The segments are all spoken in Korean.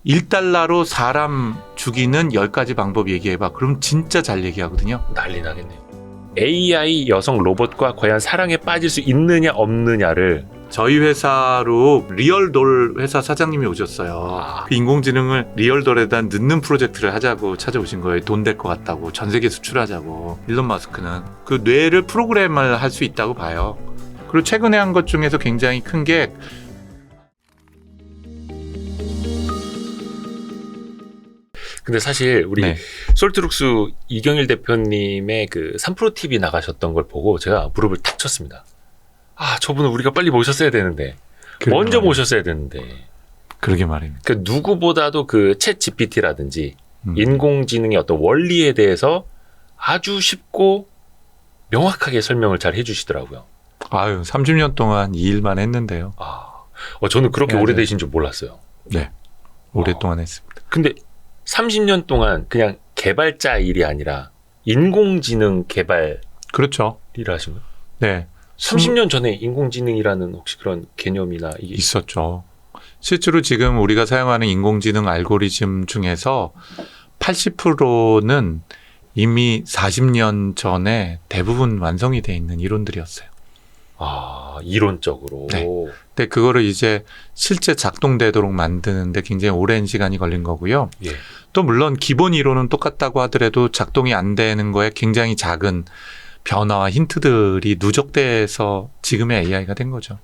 $1로 사람 죽이는 10가지 방법 얘기해봐. 그럼 진짜 잘 얘기하거든요. 난리 나겠네요. AI 여성 로봇과 과연 사랑에 빠질 수 있느냐 없느냐를 저희 회사로 리얼돌 회사 사장님이 오셨어요. 그 인공지능을 리얼돌에다 넣는 프로젝트를 하자고 찾아오신 거예요. 돈 될 것 같다고. 전 세계 수출하자고. 일론 머스크는. 그 뇌를 프로그램을 할 수 있다고 봐요. 그리고 최근에 한 것 중에서 굉장히 큰 게 근데 사실 우리 네. 솔트룩스 이경일 대표님의 그 3프로 TV 나가셨던 걸 보고 제가 무릎을 탁 쳤습니다. 아, 저분은 우리가 빨리 모셨어야 되는데. 먼저 모셨어야 되는데. 그러게 말입니다. 그 누구보다도 그 챗 GPT라든지 인공지능의 어떤 원리에 대해서 아주 쉽고 명확하게 설명을 잘 해주시더라고요. 아유, 30년 동안 이 일만 했는데요. 저는 그렇게 네, 오래되신 줄 몰랐어요. 네. 오랫동안 했습니다. 근데 30년 동안 그냥 개발자 일이 아니라 인공지능 개발 그렇죠. 일을 하신 거예요? 네. 30년 전에 인공지능이라는 혹시 그런 개념이나 이게 있었죠. 실제로 지금 우리가 사용하는 인공지능 알고리즘 중에서 80%는 이미 40년 전에 대부분 완성이 돼 있는 이론들이었어요. 이론적으로. 네. 근데 그거를 이제 실제 작동되도록 만드는데 굉장히 오랜 시간이 걸린 거고요. 예. 또 물론 기본 이론은 똑같다고 하더라도 작동이 안 되는 거에 굉장히 작은 변화와 힌트들이 누적돼서 지금의 AI가 된 거죠.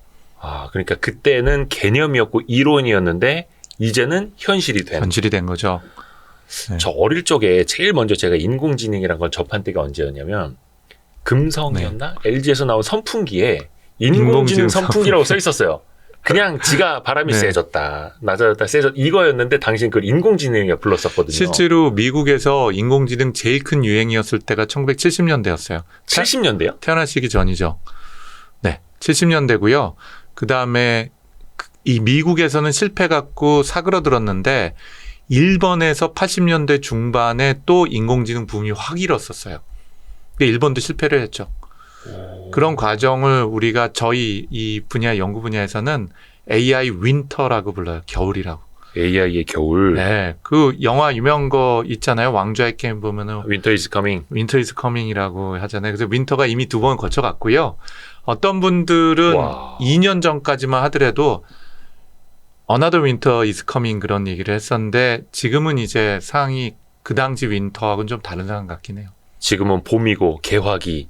그러니까 그때는 개념이었고 이론이었는데 이제는 현실이 된. 현실이 된 거죠. 네. 저 어릴 적에 제일 먼저 제가 인공지능이라는 걸 접한 때가 언제였냐면 금성이었나? LG에서 나온 선풍기에 인공지능 선풍기라고 써 있었어요. 그냥 지가 바람이 네. 세졌다, 낮아졌다, 세졌다 이거였는데 당신 그걸 인공지능이라고 불렀었거든요. 실제로 미국에서 인공지능 제일 큰 유행이었을 때가 1970년대였어요. 70년대요? 태어나시기 전이죠. 네, 70년대고요. 그 다음에 이 미국에서는 실패갖고 사그러들었는데 일본에서 80년대 중반에 또 인공지능 붐이 확 일었었어요. 근데 일본도 실패를 했죠. 그런 과정을 우리가 저희 이 분야 연구 분야에서는 AI 윈터라고 불러요. 겨울이라고. AI의 겨울. 네, 그 영화 유명한 거 있잖아요. 왕좌의 게임 보면은 Winter is coming. 윈터 이즈 커밍이라고 하잖아요. 그래서 윈터가 이미 2번 거쳐갔고요. 어떤 분들은 2년 전까지만 하더라도 Another Winter is coming 그런 얘기를 했었는데 지금은 이제 상황이 그 당시 윈터하고는 좀 다른 상황 같긴 해요. 지금은 봄이고 개화기,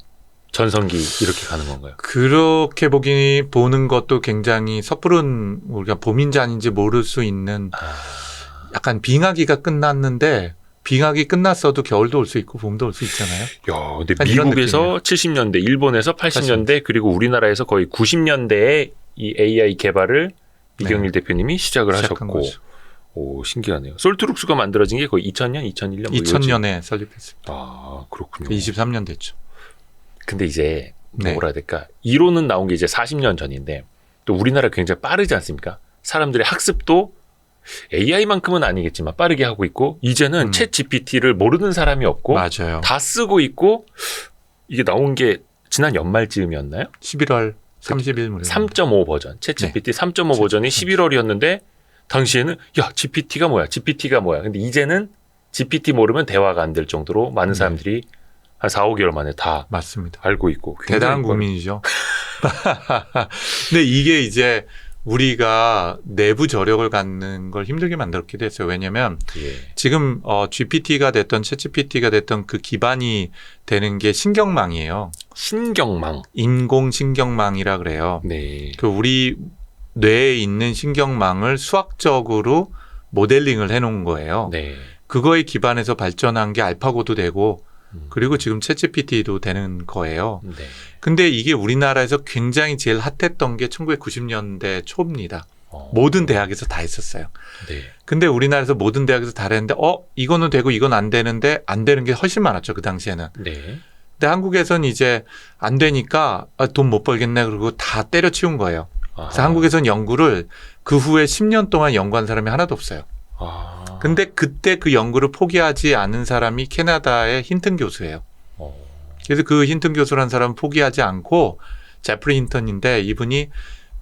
전성기 이렇게 가는 건가요? 그렇게 보는 것도 굉장히 섣부른 우리가 봄인지 아닌지 모를 수 있는 약간 빙하기가 끝났는데 빙하기 끝났어도 겨울도 올 수 있고 봄도 올 수 있잖아요. 야, 근데 이런 미국에서 느낌이에요. 70년대, 일본에서 80년대, 그리고 우리나라에서 거의 90년대에 이 AI 개발을 이경일 대표님이 시작을 시작한 하셨고, 거죠. 오, 신기하네요. 솔트룩스가 만들어진 게 거의 2000년, 2001년? 2000년에 설립했습니다. 그렇군요. 23년 됐죠. 근데 이제 네. 뭐라 해야 될까? 이론은 나온 게 이제 40년 전인데 또 우리나라 굉장히 빠르지 않습니까? 사람들의 학습도 AI만큼은 아니겠지만 빠르게 하고 있고 이제는 챗 GPT를 모르는 사람이 없고 맞아요. 다 쓰고 있고 이게 나온 게 지난 연말쯤이었나요? 11월 30일 무렵. 3.5 버전. 챗 GPT 3.5 버전이 11월이었는데 당시에는 야, GPT가 뭐야? GPT가 뭐야? 근데 이제는 GPT 모르면 대화가 안 될 정도로 많은 사람들이 한 4, 5개월 만에 다 맞습니다. 알고 있고. 대단한 국민이죠. 근데 이게 이제 우리가 내부 저력을 갖는 걸 힘들게 만들었기도 했어요. 왜냐하면 지금 GPT가 됐던 챗GPT가 됐던 그 기반이 되는 게 신경망이에요. 신경망. 인공신경망이라 그래요. 네. 그 우리 뇌에 있는 신경망을 수학적으로 모델링을 해놓은 거예요. 네. 그거에 기반해서 발전한 게 알파고도 되고 그리고 지금 챗GPT도 되는 거예요. 네. 근데 이게 우리나라에서 굉장히 제일 핫했던 게 1990년대 초입니다. 모든 대학에서 다 했었어요. 네. 근데 우리나라에서 모든 대학에서 다 했는데 이거는 되고 이건 안 되는데 안 되는 게 훨씬 많았죠. 그 당시에는. 네. 근데 한국에서는 이제 안 되니까 돈 못 벌겠네 그러고 다 때려치운 거예요. 그래서 한국에서는 연구를 그 후에 10년 동안 연구한 사람이 하나도 없어요. 근데 그때 그 연구를 포기하지 않은 사람이 캐나다의 힌튼 교수예요. 그래서 그 힌튼 교수라는 사람은 포기하지 않고 제프리 힌턴인데 이분이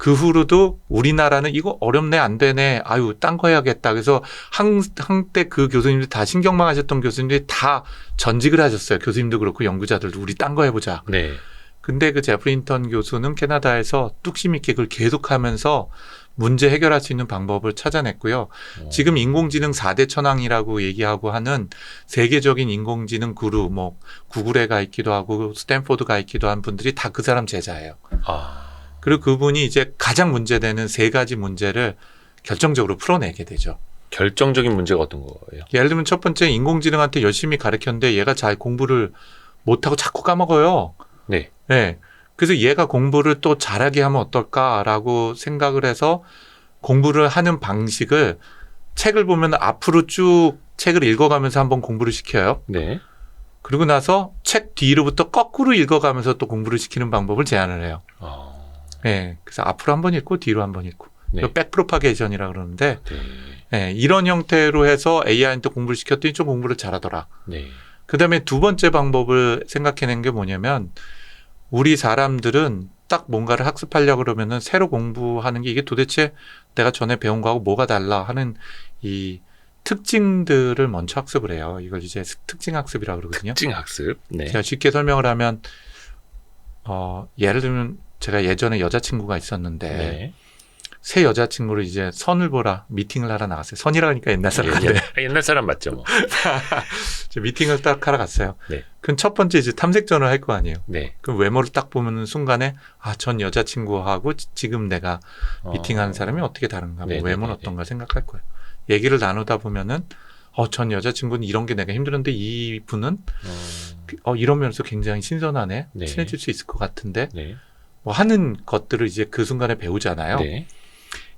그 후로도 우리나라는 이거 어렵네 안 되네 아유 딴 거 해야겠다. 그래서 한때 그 교수님들 다 신경망 하셨던 교수님들이 다 전직을 하셨어요. 교수님도 그렇고 연구자들도 우리 딴 거 해보자. 네. 근데 그 제프리 힌턴 교수는 캐나다에서 뚝심 있게 그걸 계속하면서 문제 해결할 수 있는 방법을 찾아냈고요. 지금 인공지능 4대 천왕이라고 얘기하고 하는 세계적인 인공지능 구루, 뭐 구글에 가 있기도 하고 스탠포드 가 있기도 한 분들이 다 그 사람 제자예요. 아. 그리고 그분이 이제 가장 문제되는 세 가지 문제를 결정적으로 풀어내게 되죠. 결정적인 문제가 어떤 거예요? 예를 들면 첫 번째 인공지능한테 열심히 가르쳤는데 얘가 잘 공부를 못하고 자꾸 까먹어요. 네. 네. 그래서 얘가 공부를 또 잘하게 하면 어떨까라고 생각을 해서 공부를 하는 방식을 책을 보면 앞으로 쭉 책을 읽어가면서 한번 공부를 시켜요. 네. 그리고 나서 책 뒤로부터 거꾸로 읽어가면서 또 공부를 시키는 방법을 제안을 해요. 아. 네. 그래서 앞으로 한번 읽고 뒤로 한번 읽고. 네. 백프로파게이션이라고 그러는데 네. 네. 이런 형태로 해서 AI한테 공부를 시켰더니 좀 공부를 잘하더라. 네. 그다음에 두 번째 방법을 생각해낸 게 뭐냐면 우리 사람들은 딱 뭔가를 학습하려고 그러면은 새로 공부하는 게 이게 도대체 내가 전에 배운 거하고 뭐가 달라 하는 이 특징들을 먼저 학습을 해요. 이걸 이제 특징 학습이라고 그러거든요. 특징 학습. 네. 제가 쉽게 설명을 하면 예를 들면 제가 예전에 여자친구가 있었는데 네. 새 여자친구를 이제 선을 보라 미팅을 하러 나갔어요. 선이라 하니까 옛날 사람 같네. 옛날 사람 맞죠, 뭐. 미팅을 딱 하러 갔어요. 네. 그럼 첫 번째 이제 탐색전을 할 거 아니에요. 네. 그럼 외모를 딱 보면 순간에 전 여자친구하고 지금 내가 미팅하는 사람이 어떻게 다른가, 뭐 외모는 어떤가 생각할 거예요. 얘기를 나누다 보면은 전 여자친구는 이런 게 내가 힘들었는데 이 분은 이러면서 굉장히 신선하네. 네. 친해질 수 있을 것 같은데 네. 뭐 하는 것들을 이제 그 순간에 배우잖아요. 네.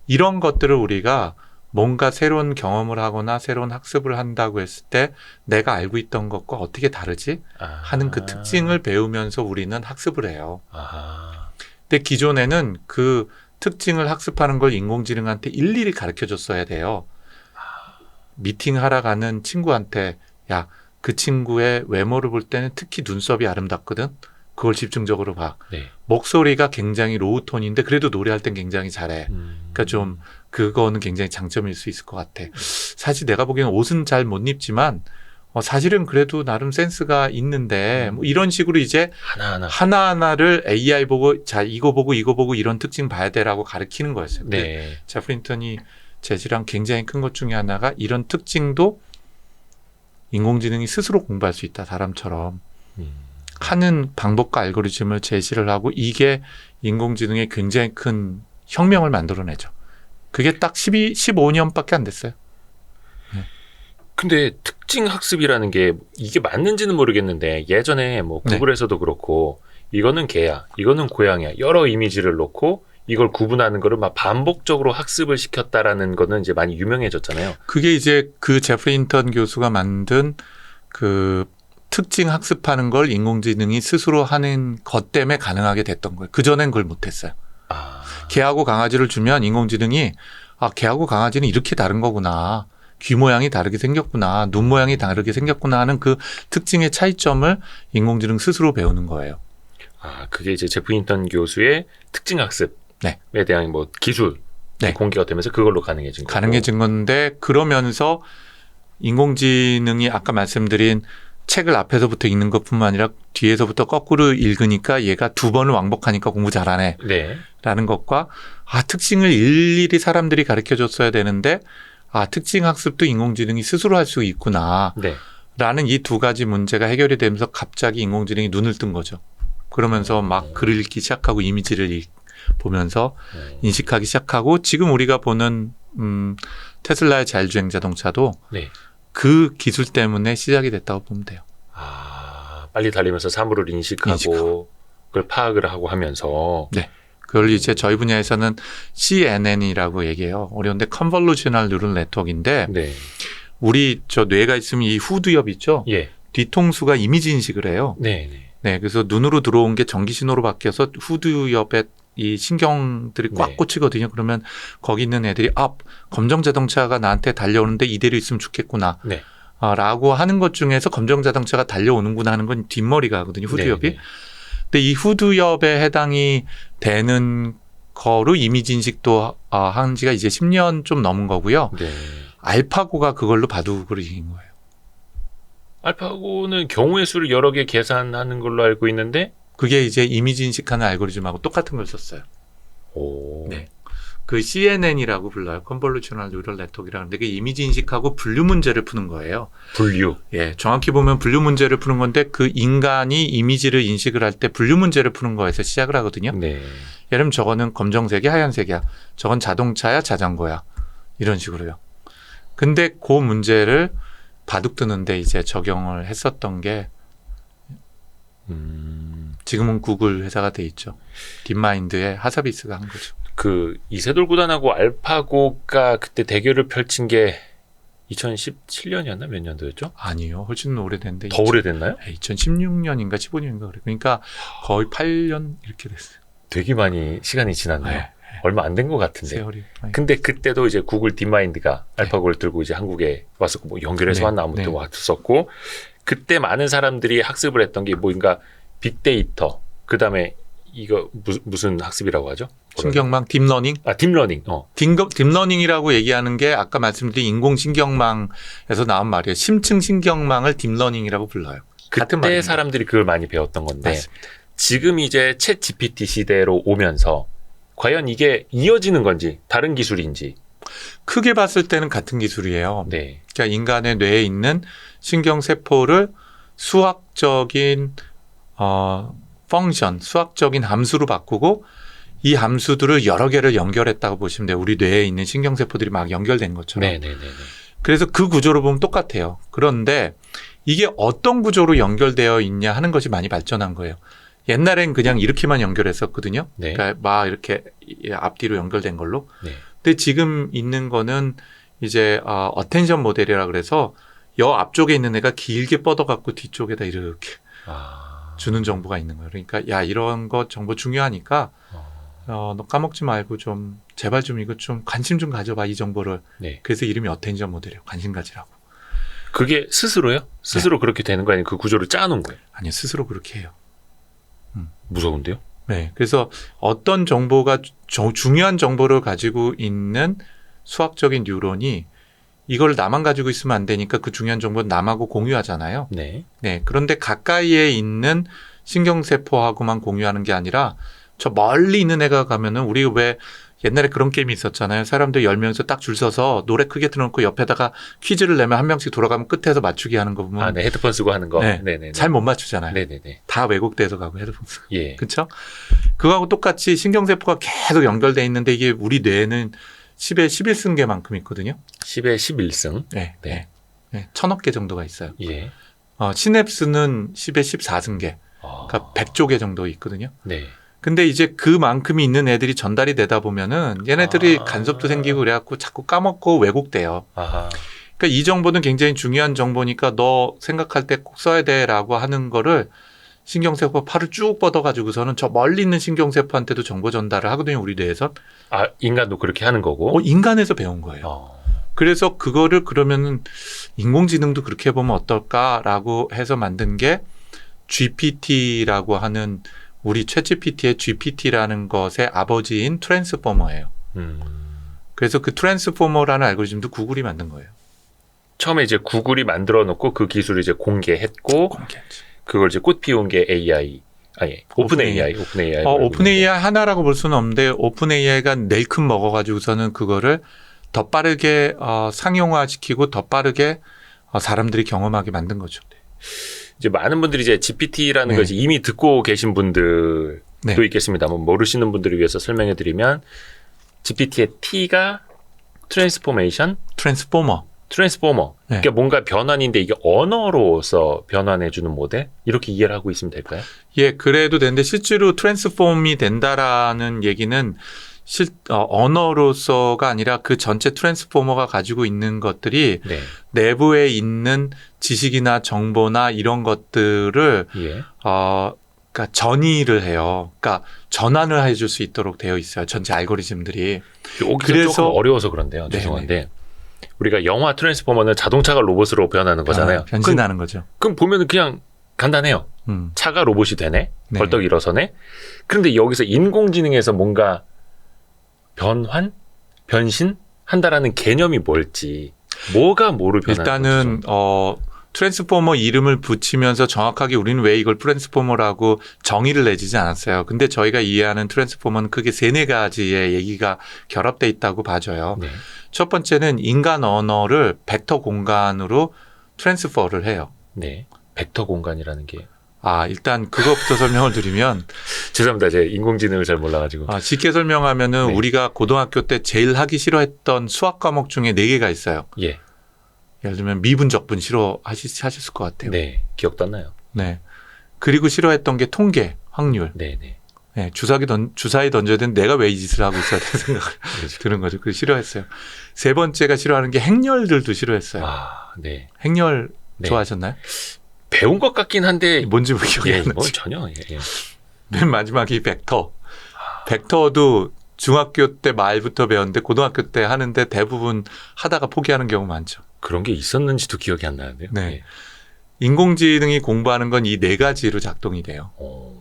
이런 것들을 우리가 뭔가 새로운 경험을 하거나 새로운 학습을 한다고 했을 때 내가 알고 있던 것과 어떻게 다르지 하는 그 특징을 배우면서 우리는 학습을 해요. 아. 근데 기존에는 그 특징을 학습하는 걸 인공지능한테 일일이 가르쳐 줬어야 돼요. 미팅하러 가는 친구한테 야, 그 친구의 외모를 볼 때는 특히 눈썹이 아름답거든. 그걸 집중적으로 봐. 네. 목소리가 굉장히 로우 톤인데 그래도 노래할 땐 굉장히 잘해. 그러니까 좀 그거는 굉장히 장점일 수 있을 것 같아. 사실 내가 보기에는 옷은 잘 못 입지만 사실은 그래도 나름 센스가 있는데 뭐 이런 식으로 이제 하나하나를 AI 보고 자 이거 보고 이런 특징 봐야 돼라고 가르치는 거였어요. 네. 제프리 힌턴이 제시랑 굉장히 큰 것 중에 하나가 이런 특징도 인공지능이 스스로 공부할 수 있다. 사람처럼. 하는 방법과 알고리즘을 제시를 하고 이게 인공지능의 굉장히 큰 혁명을 만들어내죠. 그게 딱 15년밖에 안 됐어요. 근데 특징 학습이라는 게 이게 맞는지는 모르겠는데 예전에 뭐 구글에서도 그렇고 이거는 개야, 이거는 고양이야 여러 이미지를 놓고 이걸 구분하는 거를 막 반복적으로 학습을 시켰다라는 거는 이제 많이 유명해졌잖아요. 그게 이제 그 제프리 힌턴 교수가 만든 그 특징 학습하는 걸 인공지능이 스스로 하는 것 때문에 가능하게 됐던 거예요. 그전엔 그걸 못했어요. 개하고 강아지를 주면 인공지능이 개하고 강아지는 이렇게 다른 거구나. 귀 모양이 다르게 생겼구나. 눈 모양이 다르게 생겼구나 하는 그 특징의 차이점을 인공지능 스스로 배우는 거예요. 그게 이제 제프리 힌턴 교수의 특징 학습에 대한 뭐 기술 공개가 되면서 그걸로 가능해진 거고. 가능해진 건데 그러면서 인공지능이 아까 말씀드린 책을 앞에서부터 읽는 것뿐만 아니라 뒤에서부터 거꾸로 읽으니까 얘가 2번을 왕복하니까 공부 잘하네. 네. 라는 것과 특징을 일일이 사람들이 가르쳐줬어야 되는데 특징 학습도 인공지능이 스스로 할 수 있구나. 네. 라는 이 두 가지 문제가 해결이 되면서 갑자기 인공지능이 눈을 뜬 거죠. 그러면서 막 글을 읽기 시작하고 이미지를 보면서 인식하기 시작하고 지금 우리가 보는 테슬라의 자율주행 자동차도 그 기술 때문에 시작이 됐다고 보면 돼요. 빨리 달리면서 사물을 인식하고 그걸 파악을 하고 하면서. 네. 그걸 이제 저희 분야에서는 CNN이라고 얘기해요. 어려운데 Convolutional Neural Network인데 우리 뇌가 있으면 이 후두엽 있죠? 뒤통수가 이미지 인식을 해요. 네. 그래서 눈으로 들어온 게 전기 신호로 바뀌어서 후두엽에 이 신경들이 꽉 꽂히거든요. 그러면 거기 있는 애들이 검정 자동차가 나한테 달려오는데 이대로 있으면 좋겠구나. 라고 하는 것 중에서 검정 자동차가 달려오는구나 하는 건 뒷머리가 하거든요. 후두엽이. 근데 이 후두엽에 해당이 되는 거로 이미지 인식도 한 지가 이제 10년 좀 넘은 거고요. 네. 알파고가 그걸로 바둑을 이긴 거예요. 알파고는 경우의 수를 여러 개 계산하는 걸로 알고 있는데 그게 이제 이미지 인식하는 알고리즘하고 똑같은 걸 썼어요. 오. 네. 그 CNN이라고 불러요. 컨볼루셔널 뉴럴 네트워크라는 데 그 이미지 인식하고 분류 문제를 푸는 거예요. 분류. 예, 정확히 보면 분류 문제를 푸는 건데 그 인간이 이미지를 인식을 할 때 분류 문제를 푸는 거에서 시작을 하거든요. 네. 예를 들면 저거는 검정색이야, 하얀색이야. 저건 자동차야, 자전거야. 이런 식으로요. 근데 그 문제를 바둑 두는데 이제 적용을 했었던 게 지금은 구글 회사가 돼 있죠. 딥마인드의 하사비스가 한 거죠. 그 이세돌 구단하고 알파고가 그때 대결을 펼친 게 2017년이었나 몇 년도였죠? 아니요. 훨씬 오래됐는데. 더 오래됐나요? 2016년인가 15년인가 그래. 그러니까 거의 8년 이렇게 됐어요. 되게 많이 시간이 지났네요. 네. 얼마 안 된 것 같은데. 세월이. 근데 그때도 이제 구글 딥마인드가 알파고를 들고 이제 한국에 왔었고 뭐 연결해서 네. 왔나 아무튼 네. 왔었고 그때 많은 사람들이 학습을 했던 게 뭔가 빅데이터 그다음에 이거 무슨 학습이라고 하죠? 신경망 딥러닝? 딥러닝. 딥러닝이라고 얘기하는 게 아까 말씀드린 인공신경망에서 나온 말이에요. 심층 신경망을 딥러닝이라고 불러요. 같은 그때 말입니다. 사람들이 그걸 많이 배웠던 건데 맞습니다. 지금 이제 챗 GPT 시대로 오면서 과연 이게 이어지는 건지 다른 기술인지. 크게 봤을 때는 같은 기술이에요. 네. 그러니까 인간의 뇌에 있는 신경세포를 수학적인 펑션, 수학적인 함수로 바꾸고 이 함수들을 여러 개를 연결했다고 보시면 돼요. 우리 뇌에 있는 신경세포들이 막 연결된 것처럼. 네네네. 그래서 그 구조로 보면 똑같아요. 그런데 이게 어떤 구조로 연결되어 있냐 하는 것이 많이 발전한 거예요. 옛날엔 그냥 이렇게만 연결했었거든요. 네. 그러니까 막 이렇게 앞뒤로 연결된 걸로. 네. 근데 지금 있는 거는 이제 어텐션 모델이라 그래서 여 앞쪽에 있는 애가 길게 뻗어갖고 뒤쪽에다 이렇게 주는 정보가 있는 거예요. 그러니까 야 이런 거 정보 중요하니까 너 까먹지 말고 좀 제발 좀 이거 좀 관심 좀 가져봐 이 정보를. 네. 그래서 이름이 어텐션 모델이에요. 관심 가지라고. 그게 스스로요? 스스로 그렇게 되는 거 아니에요? 그 구조를 짜놓은 거예요? 아니요 스스로 그렇게 해요. 무서운데요? 네, 그래서 어떤 정보가 중요한 정보를 가지고 있는 수학적인 뉴런이 이걸 나만 가지고 있으면 안 되니까 그 중요한 정보는 남하고 공유하잖아요. 네. 네, 그런데 가까이에 있는 신경세포하고만 공유하는 게 아니라 저 멀리 있는 애가 가면은 우리 왜 옛날에 그런 게임이 있었잖아요. 사람들 10명에서 딱 줄 서서 노래 크게 틀어놓고 옆에다가 퀴즈를 내면 한 명씩 돌아가면 끝에서 맞추기 하는 거 보면 네. 헤드폰 쓰고 하는 거. 네. 네네. 잘 못 맞추잖아요. 네네네. 다 왜곡돼서 가고 헤드폰 쓰고. 예. 그렇죠? 그거하고 똑같이 신경세포가 계속 연결돼 있는데 이게 우리 뇌에는 10에 11승계만큼 있거든요. 10에 11승. 네. 네. 네. 1000억 개 정도가 있어요. 예. 시냅스는 10에 14승계. 그러니까 100조 개 정도 있거든요. 네. 근데 이제 그만큼이 있는 애들이 전달이 되다 보면은 얘네들이 간섭도 생기고 그래갖고 자꾸 까먹고 왜곡돼요. 아하. 그러니까 이 정보는 굉장히 중요한 정보니까 너 생각할 때 꼭 써야 돼라고 하는 거를 신경세포 팔을 쭉 뻗어가지고서는 저 멀리 있는 신경세포한테도 정보 전달을 하거든요. 우리 뇌에서. 인간도 그렇게 하는 거고. 인간에서 배운 거예요. 그래서 그거를 그러면은 인공지능도 그렇게 해보면 어떨까라고 해서 만든 게 GPT라고 하는 우리 챗GPT의 GPT라는 것의 아버지인 트랜스포머예요. 그래서 그 트랜스포머라는 알고리즘도 구글이 만든 거예요. 처음에 이제 구글이 만들어 놓고 그 기술을 이제 공개했고 공개했지. 그걸 이제 꽃 피운 게 AI. 오픈 AI. 오픈 AI 하나라고 볼 수는 없는데 오픈 AI가 낼큼 먹어가지고서는 그거를 더 빠르게 상용화시키고 더 빠르게 사람들이 경험하게 만든 거죠. 이제 많은 분들이 이제 GPT라는 네. 것이 이미 듣고 계신 분들도 네. 있겠습니다만 모르시는 분들을 위해서 설명해 드리면 GPT의 T가 트랜스포메이션, 트랜스포머. 네. 그러니까 뭔가 변환인데 이게 언어로서 변환해 주는 모델 이렇게 이해를 하고 있으면 될까요? 예, 그래도 되는데 실제로 트랜스폼이 된다라는 얘기는 언어로서가 아니라 그 전체 트랜스포머가 가지고 있는 것들이 네. 내부에 있는 지식이나 정보나 이런 것들을 예. 그러니까 전이를 해요. 그러니까 전환을 해줄 수 있도록 되어 있어요. 전체 알고리즘들이. 여기서 그래서 조금 어려워서 그런데요. 죄송한데 우리가 영화 트랜스포머는 자동차가 로봇으로 변하는 거잖아요. 변신하는 거죠. 그럼 보면은 그냥 간단해요. 차가 로봇이 되네. 네. 벌떡 일어서네. 그런데 여기서 인공지능에서 뭔가 변환? 변신? 한다라는 개념이 뭘지, 뭐가 뭐를 변하는 일단은 트랜스포머 이름을 붙이면서 정확하게 우리는 왜 이걸 트랜스포머라고 정의를 내지지 않았어요. 근데 저희가 이해하는 트랜스포머는 크게 3-4가지의 얘기가 결합돼 있다고 봐져요. 네. 첫 번째는 인간 언어를 벡터 공간으로 트랜스퍼를 해요. 네. 벡터 공간이라는 게. 일단 그것부터 설명을 드리면 죄송합니다. 제가 인공지능을 잘 몰라가지고. 쉽게 설명하면은 네. 우리가 고등학교 때 제일 하기 싫어했던 수학 과목 중에 4개가 있어요. 예. 예를 들면 미분, 적분 싫어하셨을 것 같아요. 네. 기억도 안 나요. 네. 그리고 싫어했던 게 통계, 확률. 네, 네. 네, 주사위 던져야 되는데 내가 왜 이 짓을 하고 있어야 되는 생각을 그렇죠. 드는 거죠. 그래서 싫어했어요. 세 번째가 싫어하는 게 행렬들도 싫어했어요. 네. 행렬 네. 좋아하셨나요? 배운 것 같긴 한데. 뭔지 기억이 예, 안 뭐 나죠. 전혀. 예. 맨 마지막이 벡터. 벡터도 중학교 때 말부터 배웠는데 고등학교 때 하는데 대부분 하다가 포기하는 경우 많죠. 그런 게 있었는지도 기억이 안 나는데요. 네. 예. 인공지능이 공부하는 건 이 4가지로 작동이 돼요. 어,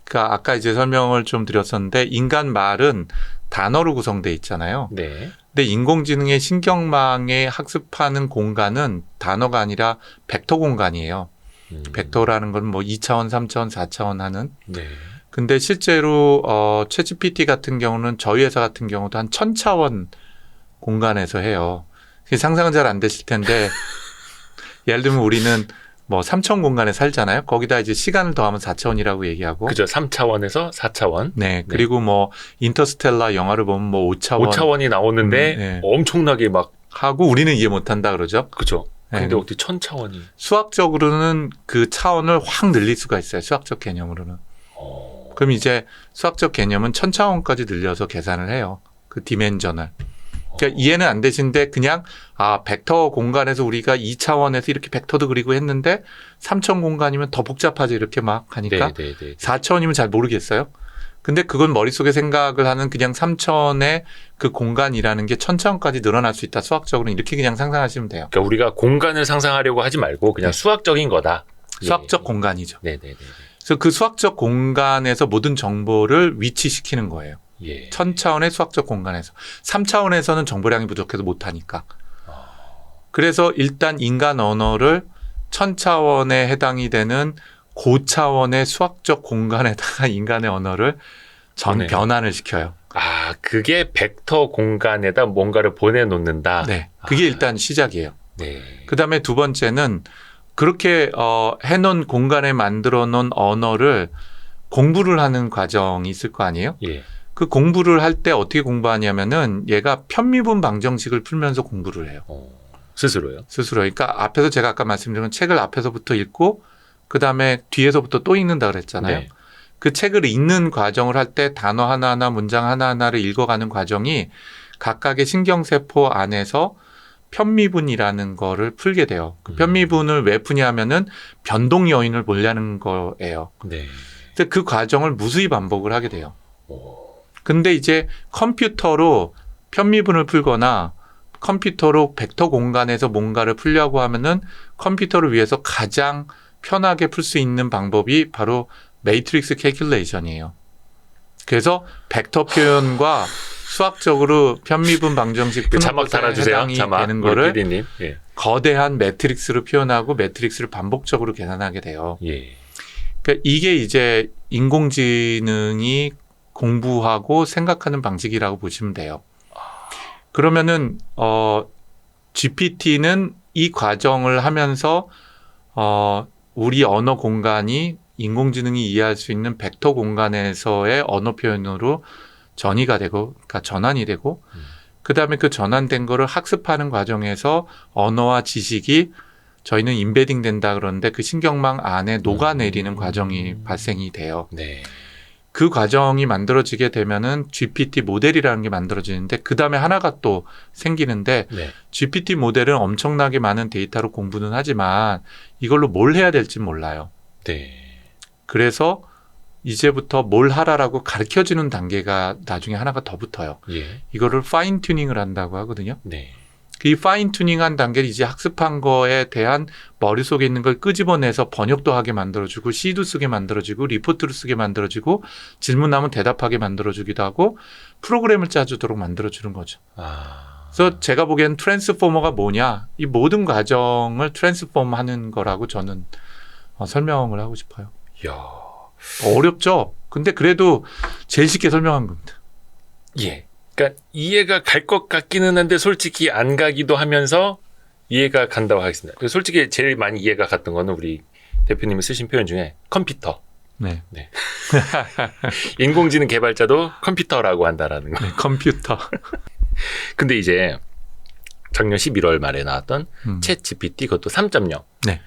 그러니까 아까 이제 설명을 좀 드렸었는데 인간 말은 단어로 구성돼 있잖아요. 네. 근데 인공지능의 신경망에 학습하는 공간은 단어가 아니라 벡터 공간이에요. 벡터라는 건 뭐 2차원, 3차원, 4차원 하는. 네. 근데 실제로 챗GPT 같은 경우는 저희 회사 같은 경우도 한 1000차원 공간에서 해요. 상상은 잘 안 되실 텐데 예를 들면 우리는 뭐 3차원 공간에 살잖아요. 거기다 이제 시간을 더하면 4차원이라고 얘기하고. 그죠. 3차원에서 4차원. 네. 그리고 뭐 인터스텔라 영화를 보면 뭐 5차원 5차원이 나오는데 네. 엄청나게 막. 하고 우리는 이해 못 한다 그러죠. 그죠. 네. 근데 어떻게 1000차원이. 수학적으로는 그 차원을 확 늘릴 수가 있어요. 수학적 개념으로는. 그럼 이제 수학적 개념은 1000차원까지 늘려서 계산을 해요. 그 디멘전을. 그러니까 이해는 안 되신데 그냥 벡터 공간에서 우리가 2차원에서 이렇게 벡터도 그리고 했는데 3차원 공간이면 더 복잡하죠. 이렇게 막 하니까. 네. 4차원이면 잘 모르겠어요. 근데 그건 머릿속에 생각을 하는 그냥 3차원의 그 공간이라는 게 1000차원까지 늘어날 수 있다. 수학적으로 이렇게 그냥 상상하시면 돼요. 그러니까 우리가 공간을 상상하려고 하지 말고 그냥 네. 수학적인 거다. 수학적 공간이죠. 네. 그래서 그 수학적 공간에서 모든 정보를 위치시키는 거예요. 예. 1000차원의 수학적 공간에서. 3차원에서는 정보량이 부족해서 못하니까. 그래서 일단 인간 언어를 1000차원에 해당이 되는 고차원의 수학적 공간에다가 인간의 언어를 보내요. 변환을 시켜요. 그게 벡터 공간에다 뭔가를 보내놓는다. 네. 그게 일단 시작이에요. 네. 그 다음에 두 번째는 그렇게 해놓은 공간에 만들어 놓은 언어를 공부를 하는 과정이 있을 거 아니에요? 예. 그 공부를 할 때 어떻게 공부하냐면은 얘가 편미분 방정식을 풀면서 공부를 해요. 스스로요? 스스로. 그러니까 앞에서 제가 아까 말씀드린 건 책을 앞에서부터 읽고 그 다음에 뒤에서부터 또 읽는다 그랬잖아요. 네. 그 책을 읽는 과정을 할 때 단어 하나하나 문장 하나하나를 읽어가는 과정이 각각의 신경세포 안에서 편미분이라는 거를 풀게 돼요. 그 편미분을 왜 푸냐면은 변동 요인을 보려는 거예요. 네. 근데 그 과정을 무수히 반복을 하게 돼요. 오. 근데 이제 컴퓨터로 편미분을 풀거나 컴퓨터로 벡터 공간에서 뭔가를 풀려고 하면은 컴퓨터를 위해서 가장 편하게 풀 수 있는 방법이 바로 매트릭스 캘큘레이션이에요. 그래서 벡터 표현과 수학적으로 편미분 방정식 푸는 자막 것에 달아주세요. 해당이 자막. 되는 거를 PD님. 예. 거대한 매트릭스로 표현하고 매트릭스를 반복적으로 계산하게 돼요. 예. 그러니까 이게 이제 인공지능이 공부하고 생각하는 방식이라고 보시면 돼요. 그러면은 GPT는 이 과정을 하면서 우리 언어 공간이 인공지능이 이해할 수 있는 벡터 공간에서의 언어 표현으로 전이가 되고, 그러니까 전환이 되고, 그 다음에 그 전환된 거를 학습하는 과정에서 언어와 지식이 저희는 인베딩 된다 그러는데 그 신경망 안에 녹아내리는 과정이 발생이 돼요. 네. 그 과정이 만들어지게 되면은 GPT 모델이라는 게 만들어지는데 그 다음에 하나가 또 생기는데 네. GPT 모델은 엄청나게 많은 데이터로 공부는 하지만 이걸로 뭘 해야 될지 몰라요. 네. 그래서 이제부터 뭘 하라라고 가르쳐주는 단계가 나중에 하나가 더 붙어요. 예. 이거를 파인 튜닝을 한다고 하거든요. 네. 이 파인 튜닝한 단계를 이제 학습한 거에 대한 머릿속에 있는 걸 끄집어내서 번역도 하게 만들어주고 C도 쓰게 만들어주고 리포트를 쓰게 만들어주고 질문하면 대답하게 만들어주기도 하고 프로그램을 짜주도록 만들어주는 거죠. 아. 그래서 제가 보기엔 트랜스포머가 뭐냐, 이 모든 과정을 트랜스폼하는 거라고 저는 설명을 하고 싶어요. 야. 어렵죠? 근데 그래도 제일 쉽게 설명한 겁니다. 예. 그러니까 이해가 갈 것 같기는 한데 솔직히 안 가기도 하면서 이해가 간다고 하겠습니다. 그래서 솔직히 제일 많이 이해가 갔던 거는 우리 대표님이 쓰신 표현 중에 컴퓨터. 네. 인공지능 개발자도 컴퓨터라고 한다라는 거. 네, 컴퓨터. 근데 이제 작년 11월 말에 나왔던 챗 GPT 그것도 3.0. 네.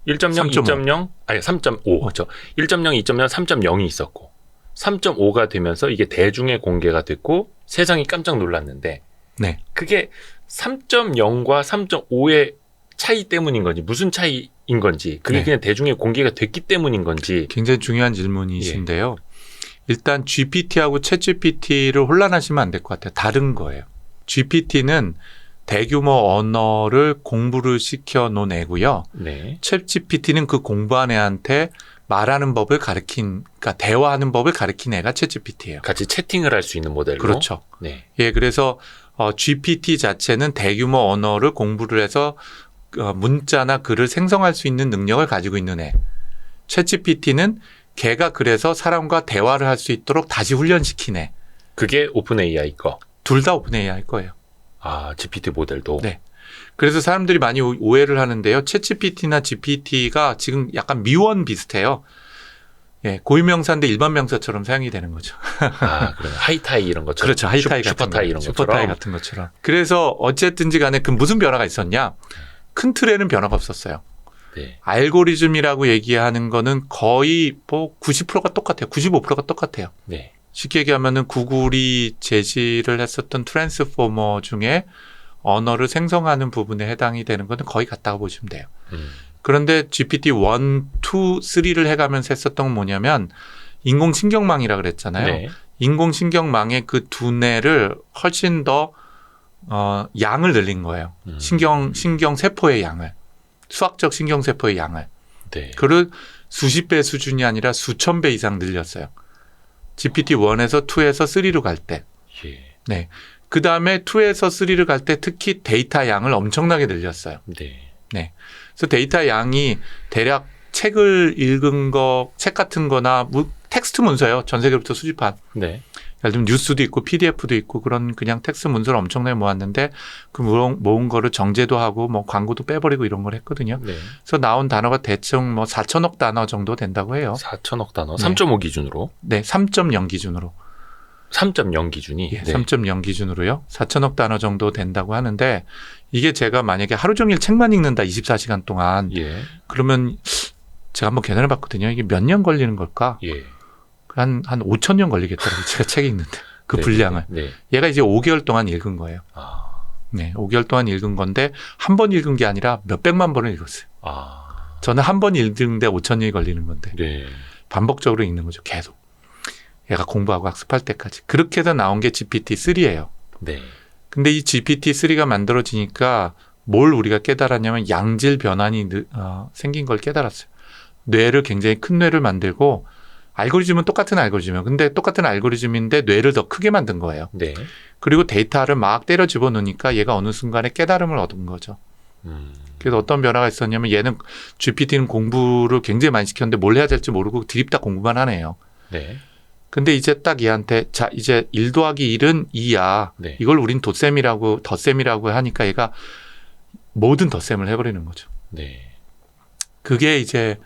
1.0, 3.5. 2.0, 아니 3.5. 그렇죠. 1.0, 2.0, 3.0이 있었고 3.5가 되면서 이게 대중에 공개가 됐고 세상이 깜짝 놀랐는데 네. 그게 3.0과 3.5의 차이 때문인 건지 무슨 차이인 건지 그게 네. 그냥 대중에 공개가 됐기 때문인 건지 굉장히 중요한 질문이신데요. 일단 GPT하고 챗GPT를 혼란하시면 안 될 것 같아요. 다른 거예요. GPT는 대규모 언어를 공부를 시켜 놓은 애고요. 네. 챗GPT는 그 공부한 애한테 말하는 법을 그러니까 대화하는 법을 가르친 애가 챗GPT예요. 같이 채팅을 할 수 있는 모델로. 그렇죠. 네. 예, 그래서 GPT 자체는 대규모 언어를 공부를 해서 문자나 글을 생성할 수 있는 능력을 가지고 있는 애. 챗GPT는 걔가 그래서 사람과 대화를 할 수 있도록 다시 훈련시킨 애. 그게 오픈 AI 거. 둘 다 오픈 AI일 거예요. 아, GPT 모델도. 네. 그래서 사람들이 많이 오해를 하는데요. 챗GPT나 GPT가 지금 약간 미원 비슷해요. 예, 고유명사인데 일반 명사처럼 사용이 되는 거죠. 아, 그래. 하이타이 이런 것처럼. 그렇죠. 하이타이 같은 슈퍼타이 이런 슈퍼타이 것처럼. 같은 것처럼. 그래서 어쨌든지 간에 그 무슨 변화가 있었냐? 큰 틀에는 변화가 없었어요. 네. 알고리즘이라고 얘기하는 거는 거의 뭐 90%가 똑같아요. 95%가 똑같아요. 네. 쉽게 얘기하면은 구글이 제시를 했었던 트랜스포머 중에 언어를 생성하는 부분에 해당이 되는 거는 거의 같다고 보시면 돼요. 그런데 GPT 1, 2, 3를 해가면서 했었던 건 뭐냐면 인공신경망이라 그랬잖아요. 네. 인공신경망의 그 두뇌를 훨씬 더 양을 늘린 거예요. 신경세포의 양을. 수학적 신경세포의 양을. 네. 그를 수십 배 수준이 아니라 수천 배 이상 늘렸어요. GPT-1에서 2에서 3로 갈 때. 예. 네. 그 다음에 2에서 3를 갈 때 특히 데이터 양을 엄청나게 늘렸어요. 네. 네. 그래서 데이터 양이 대략 책을 읽은 책 같은 거나 텍스트 문서예요. 전 세계로부터 수집한. 네. 예를 들면 뉴스도 있고 PDF도 있고 그런 그냥 텍스트 문서를 엄청나게 모았는데 그 모은 거를 정제도 하고 뭐 광고도 빼버리고 이런 걸 했거든요. 네. 그래서 나온 단어가 대충 뭐 4천억 단어 정도 된다고 해요. 4천억 단어. 네. 3.5 기준으로. 네, 3.0 기준으로. 3.0 기준이. 예, 네. 3.0 기준으로요. 4천억 단어 정도 된다고 하는데 이게 제가 만약에 하루 종일 책만 읽는다 24시간 동안 예. 그러면 제가 한번 계산해 봤거든요. 이게 몇 년 걸리는 걸까? 예. 한 5천 년 걸리겠더라고요. 제가 책 읽는데. 그 네, 분량을. 네. 얘가 이제 5개월 동안 읽은 거예요. 아. 네, 5개월 동안 읽은 건데 한 번 읽은 게 아니라 몇백만 번을 읽었어요. 아. 저는 한 번 읽는데 5천 년이 걸리는 건데 네. 반복적으로 읽는 거죠. 계속. 얘가 공부하고 학습할 때까지. 그렇게 해서 나온 게 GPT-3예요. 네. 근데 이 GPT-3가 만들어지니까 뭘 우리가 깨달았냐면 양질 변환이 생긴 걸 깨달았어요. 뇌를 굉장히 큰 뇌를 만들고 알고리즘은 똑같은 알고리즘이에요. 근데 똑같은 알고리즘인데 뇌를 더 크게 만든 거예요. 네. 그리고 데이터를 막 때려 집어넣으니까 얘가 어느 순간에 깨달음을 얻은 거죠. 그래서 어떤 변화가 있었냐면 얘는 GPT는 공부를 굉장히 많이 시켰는데 뭘 해야 될지 모르고 드립다 공부만 하네요. 네. 근데 이제 딱 얘한테 자 이제 1 더하기 1은 2야. 네. 이걸 우린 덧셈이라고 하니까 얘가 모든 덧셈을 해버리는 거죠. 네. 그게 이제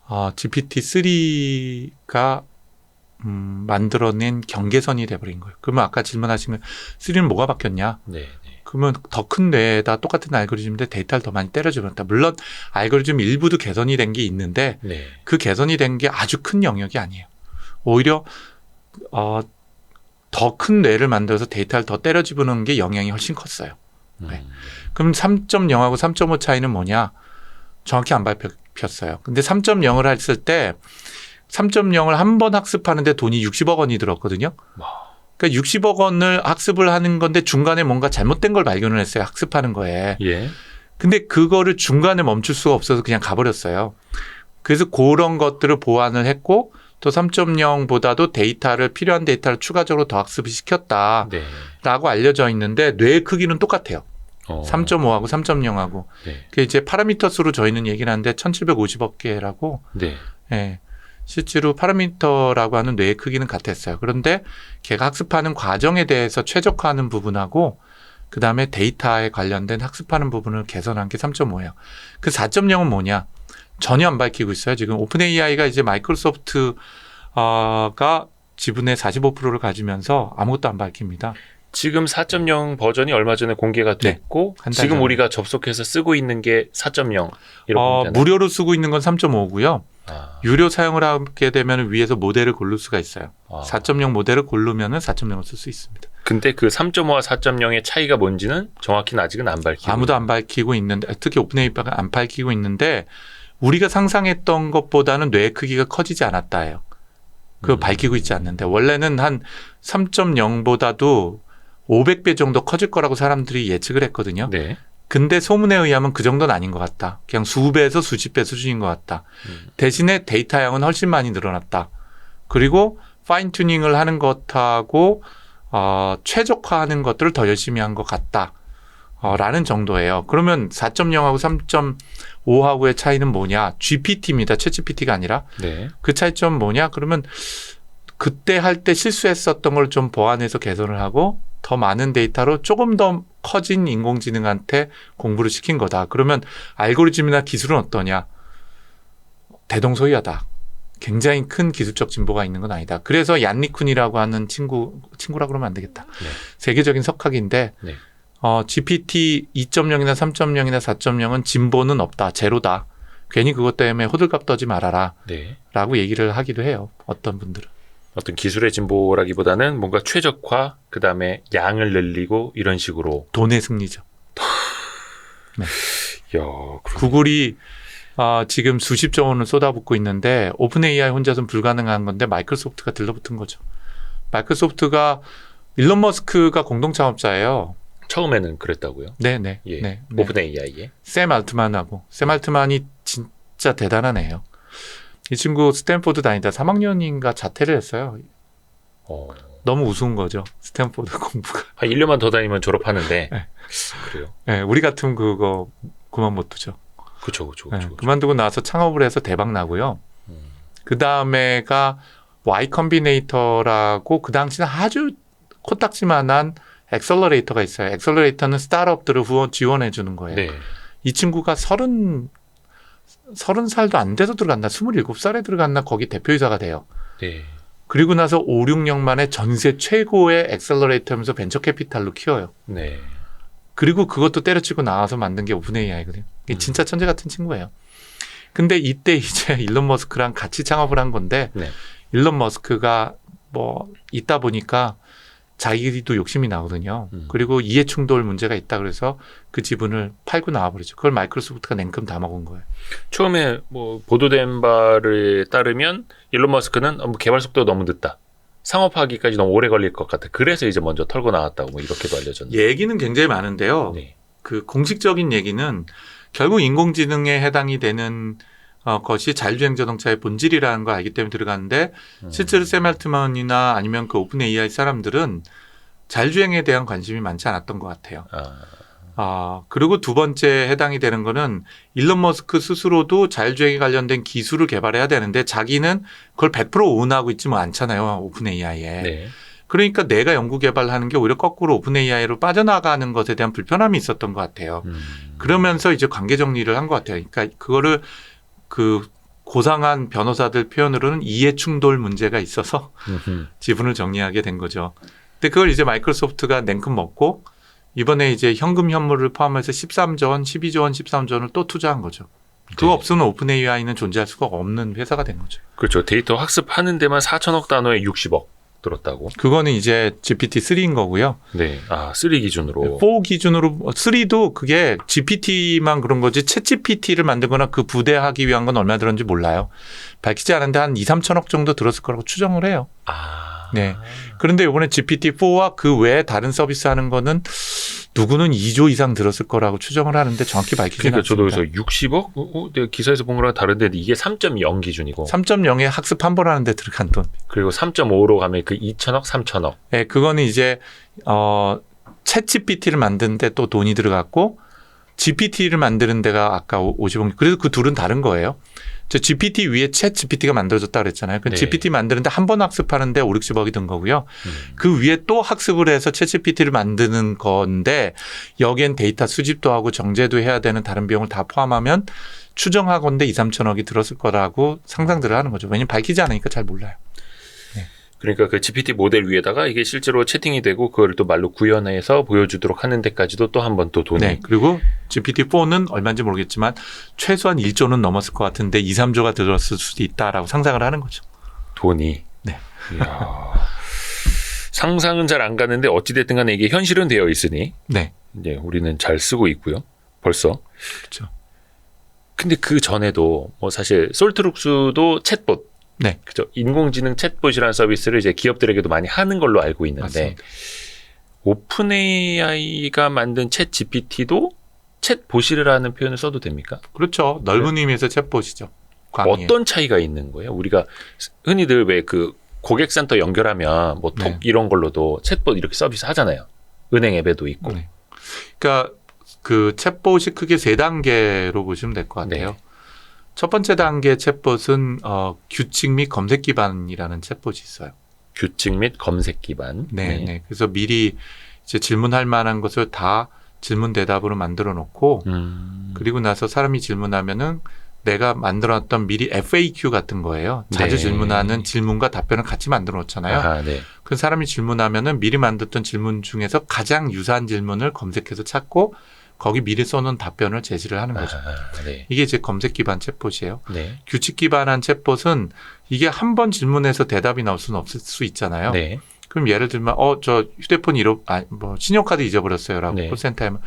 GPT-3가 만들어낸 경계선이 돼버린 거예요. 그러면 아까 질문하신 거 3는 뭐가 바뀌었냐? 네. 네. 그러면 더 큰 뇌에다 똑같은 알고리즘인데 데이터를 더 많이 때려주었다. 물론 알고리즘 일부도 개선이 된 게 있는데 네. 그 개선이 된 게 아주 큰 영역이 아니에요. 오히려 더 큰 뇌를 만들어서 데이터를 더 때려 집어넣는 게 영향이 훨씬 컸어요. 네. 그럼 3.0하고 3.5 차이는 뭐냐? 정확히 안 밝혔어요. 근데 3.0을 했을 때 3.0을 한 번 학습하는데 돈이 60억 원이 들었거든요. 그러니까 60억 원을 학습을 하는 건데 중간에 뭔가 잘못된 걸 발견을 했어요. 학습하는 거에. 예. 근데 그거를 중간에 멈출 수가 없어서 그냥 가버렸어요. 그래서 그런 것들을 보완을 했고 또 3.0보다도 필요한 데이터를 추가적으로 더 학습을 시켰다라고 네. 알려져 있는데 뇌의 크기는 똑같아요. 어. 3.5하고 3.0하고. 네. 그게 이제 파라미터수로 저희는 얘기를 하는데 1750억 개라고. 네. 예. 실제로 파라미터라고 하는 뇌의 크기는 같았어요. 그런데 걔가 학습하는 과정에 대해서 최적화하는 부분하고 그다음에 데이터에 관련된 학습하는 부분을 개선한 게 3.5예요. 그 4.0은 뭐냐? 전혀 안 밝히고 있어요. 지금 오픈 AI가 이제 마이크로소프트가 지분의 45%를 가지면서 아무것도 안 밝힙니다. 지금 4.0 버전이 얼마 전에 공개가 됐고 한달 지금 전에. 우리가 접속해서 쓰고 있는 게 4.0 이렇게 보면 되나요? 무료로 쓰고 있는 건 3.5고요. 아. 유료 사용을 하게 되면 위에서 모델을 고를 수가 있어요. 아. 4.0 모델을 고르면은 4.0을 쓸 수 있습니다. 근데 그 3.5와 4.0의 차이가 뭔지는 정확히는 아직은 안 밝히고 아무도 안 밝히고 있는데, 특히 오픈AI가 안 밝히고 있는데 우리가 상상했던 것보다는 뇌의 크기가 커지지 않았다예요. 그거 밝히고 있지 않는데 원래는 한 3.0보다도 500배 정도 커질 거라고 사람들이 예측을 했거든요. 네. 근데 소문에 의하면 그 정도는 아닌 것 같다. 그냥 수배에서 수십 배 수준인 것 같다. 대신에 데이터 양은 훨씬 많이 늘어났다. 그리고 파인 튜닝을 하는 것하고 최적화하는 것들을 더 열심히 한 것 같다. 라는 정도예요. 그러면 4.0하고 3.5하고의 차이는 뭐냐? GPT입니다. 챗GPT가 아니라. 네. 그 차이점 뭐냐? 그러면 그때 할 때 실수했었던 걸 좀 보완해서 개선을 하고 더 많은 데이터로 조금 더 커진 인공지능한테 공부를 시킨 거다. 그러면 알고리즘이나 기술은 어떠냐? 대동소이하다. 굉장히 큰 기술적 진보가 있는 건 아니다. 그래서 얀리쿤이라고 하는 친구라 그러면 안 되겠다. 네. 세계적인 석학인데 네. GPT 2.0이나 3.0이나 4.0은 진보는 없다. 제로다. 괜히 그것 때문에 호들갑 떠지 말아라. 네. 라고 얘기를 하기도 해요. 어떤 분들은. 어떤 기술의 진보라기보다는 뭔가 최적화, 그 다음에 양을 늘리고 이런 식으로. 돈의 승리죠. 이야, 구글이 지금 수십조 원을 쏟아붓고 있는데 오픈 AI 혼자서는 불가능한 건데 마이크로소프트가 들러붙은 거죠. 마이크로소프트가 일론 머스크가 공동 창업자예요. 처음에는 그랬다고요? 네네. 예. 네. 오픈 AI에. 샘 알트만하고. 샘 알트만이 진짜 대단한 애예요. 이 친구 스탠포드 다니다 3학년인가 자퇴를 했어요. 너무 우스운 거죠. 스탠포드 공부가. 한 1년만 더 다니면 졸업하는데. 네. 그래요. 네, 우리 같으면 그거 그만 못 두죠. 그쵸. 네, 그만두고 나서 창업을 해서 대박 나고요. 그 다음에가 Y 컴비네이터라고 그 당시는 아주 코딱지만한 엑셀러레이터가 있어요. 엑셀러레이터는 스타트업들을 지원해 주는 거예요. 네. 이 친구가 30살도 안 돼서 들어갔나 27살에 들어갔나 거기 대표이사가 돼요. 네. 그리고 나서 5, 6년 만에 전세 최고의 엑셀러레이터면서 벤처 캐피탈로 키워요. 네. 그리고 그것도 때려치고 나와서 만든 게 오픈 AI거든요. 진짜 천재 같은 친구예요. 근데 이때 이제 일론 머스크랑 같이 창업을 한 건데 네. 일론 머스크가 뭐 있다 보니까 자기도 욕심이 나거든요. 그리고 이해 충돌 문제가 있다 그래서 그 지분을 팔고 나와버리죠. 그걸 마이크로소프트가 냉큼 다 먹은 거예요. 처음에 뭐 보도된 바를 따르면 일론 머스크는 개발 속도가 너무 늦다. 상업화하기까지 너무 오래 걸릴 것 같아. 그래서 이제 먼저 털고 나왔다고 뭐 이렇게도 알려졌는데. 얘기는 굉장히 많은데요. 네. 그 공식적인 얘기는 결국 인공지능에 해당이 되는 것이 자율주행 자동차의 본질이라는 걸 알기 때문에 들어갔는데 실제로 샘 알트만이나 아니면 그 오픈 AI 사람들은 자율주행에 대한 관심이 많지 않았던 것 같아요. 그리고 두 번째 해당이 되는 거는 일론 머스크 스스로도 자율주행에 관련된 기술을 개발해야 되는데 자기는 그걸 100% 오운하고 있지는 않잖아요. 오픈 AI에. 네. 그러니까 내가 연구 개발하는 게 오히려 거꾸로 오픈 AI로 빠져나가는 것에 대한 불편함이 있었던 것 같아요. 그러면서 이제 관계 정리를 한 것 같아요. 그러니까 그거를 그 고상한 변호사들 표현으로는 이해 충돌 문제가 있어서 지분을 정리하게 된 거죠. 근데 그걸 이제 마이크로소프트가 냉큼 먹고 이번에 이제 현금 현물을 포함해서 13조 원, 12조 원, 13조 원을 또 투자한 거죠. 그거 네. 없으면 오픈 AI는 존재할 수가 없는 회사가 된 거죠. 그렇죠. 데이터 학습하는 데만 4천억 단어에 60억 들었다고. 그거는 이제 GPT-3인 거고요. 네. 3 기준으로. 4 기준으로 3도 그게 GPT만 그런 거지 챗GPT를 만들거나 그 부대하기 위한 건 얼마 들었는지 몰라요. 밝히지 않은데 한 2, 3천억 정도 들었을 거라고 추정을 해요. 네. 그런데 이번에 GPT-4와 그 외에 다른 서비스 하는 거는 누구는 2조 이상 들었을 거라고 추정을 하는데 정확히 밝히지는 그러니까 저도 않습니다. 그래서 60억? 내가 기사에서 본 거랑 다른데 이게 3.0 기준이고 3.0에 학습 한 번 하는데 들어간 돈. 그리고 3.5로 가면 그 2천억, 3천억. 네, 그거는 이제 챗 GPT를 만드는데 또 돈이 들어갔고 GPT를 만드는 데가 아까 50억. 그래서 그 둘은 다른 거예요. 저 GPT 위에 챗 GPT가 만들어졌다 그랬잖아요. 그 네. GPT 만드는데 한 번 학습하는데 5, 60억이 든 거고요. 그 위에 또 학습을 해서 챗 GPT를 만드는 건데 여기엔 데이터 수집도 하고 정제도 해야 되는 다른 비용을 다 포함하면 추정하건대 2, 3천억이 들었을 거라고 상상들을 하는 거죠. 왜냐면 밝히지 않으니까 잘 몰라요. 그러니까 그 GPT 모델 위에다가 이게 실제로 채팅이 되고 그걸 또 말로 구현해서 보여주도록 하는 데까지도 또 한 번 또 돈이. 네. 그리고 GPT-4는 얼마인지 모르겠지만 최소한 1조는 넘었을 것 같은데 2, 3조가 들었을 수도 있다라고 상상을 하는 거죠. 돈이. 네. 이야. 상상은 잘 안 가는데 어찌됐든 간에 이게 현실은 되어 있으니 네. 이제 우리는 잘 쓰고 있고요. 벌써. 그렇죠. 근데 그 전에도 뭐 사실 솔트룩스도 챗봇. 네. 그죠. 인공지능 챗봇이라는 서비스를 이제 기업들에게도 많이 하는 걸로 알고 있는데 맞습니다. 오픈 AI가 만든 챗 GPT도 챗봇이라는 표현을 써도 됩니까? 그렇죠. 넓은 의미에서 챗봇이죠. 광의에. 어떤 차이가 있는 거예요? 우리가 흔히들 왜 그 고객센터 연결하면 뭐 톡 네. 이런 걸로도 챗봇 이렇게 서비스 하잖아요. 은행 앱에도 있고. 네. 그러니까 그 챗봇이 크게 3단계로 보시면 될 것 같아요. 네. 첫 번째 단계 챗봇은 규칙 및 검색 기반이라는 챗봇이 있어요. 규칙 및 검색 기반. 네, 네. 그래서 미리 이제 질문할 만한 것을 다 질문 대답으로 만들어 놓고 그리고 나서 사람이 질문하면은 내가 만들어놨던 미리 FAQ 같은 거예요. 자주 네. 질문하는 질문과 답변을 같이 만들어 놓잖아요. 아하, 네. 그 사람이 질문하면은 미리 만들었던 질문 중에서 가장 유사한 질문을 검색해서 찾고 거기 미리 써놓은 답변을 제시를 하는 거죠. 아하, 네. 이게 이제 검색 기반 챗봇이에요. 네. 규칙 기반한 챗봇은 이게 한 번 질문해서 대답이 나올 수는 없을 수 있잖아요. 네. 그럼 예를 들면 저 휴대폰 뭐 신용카드 잊어버렸어요라고 네. 콜센터에 하면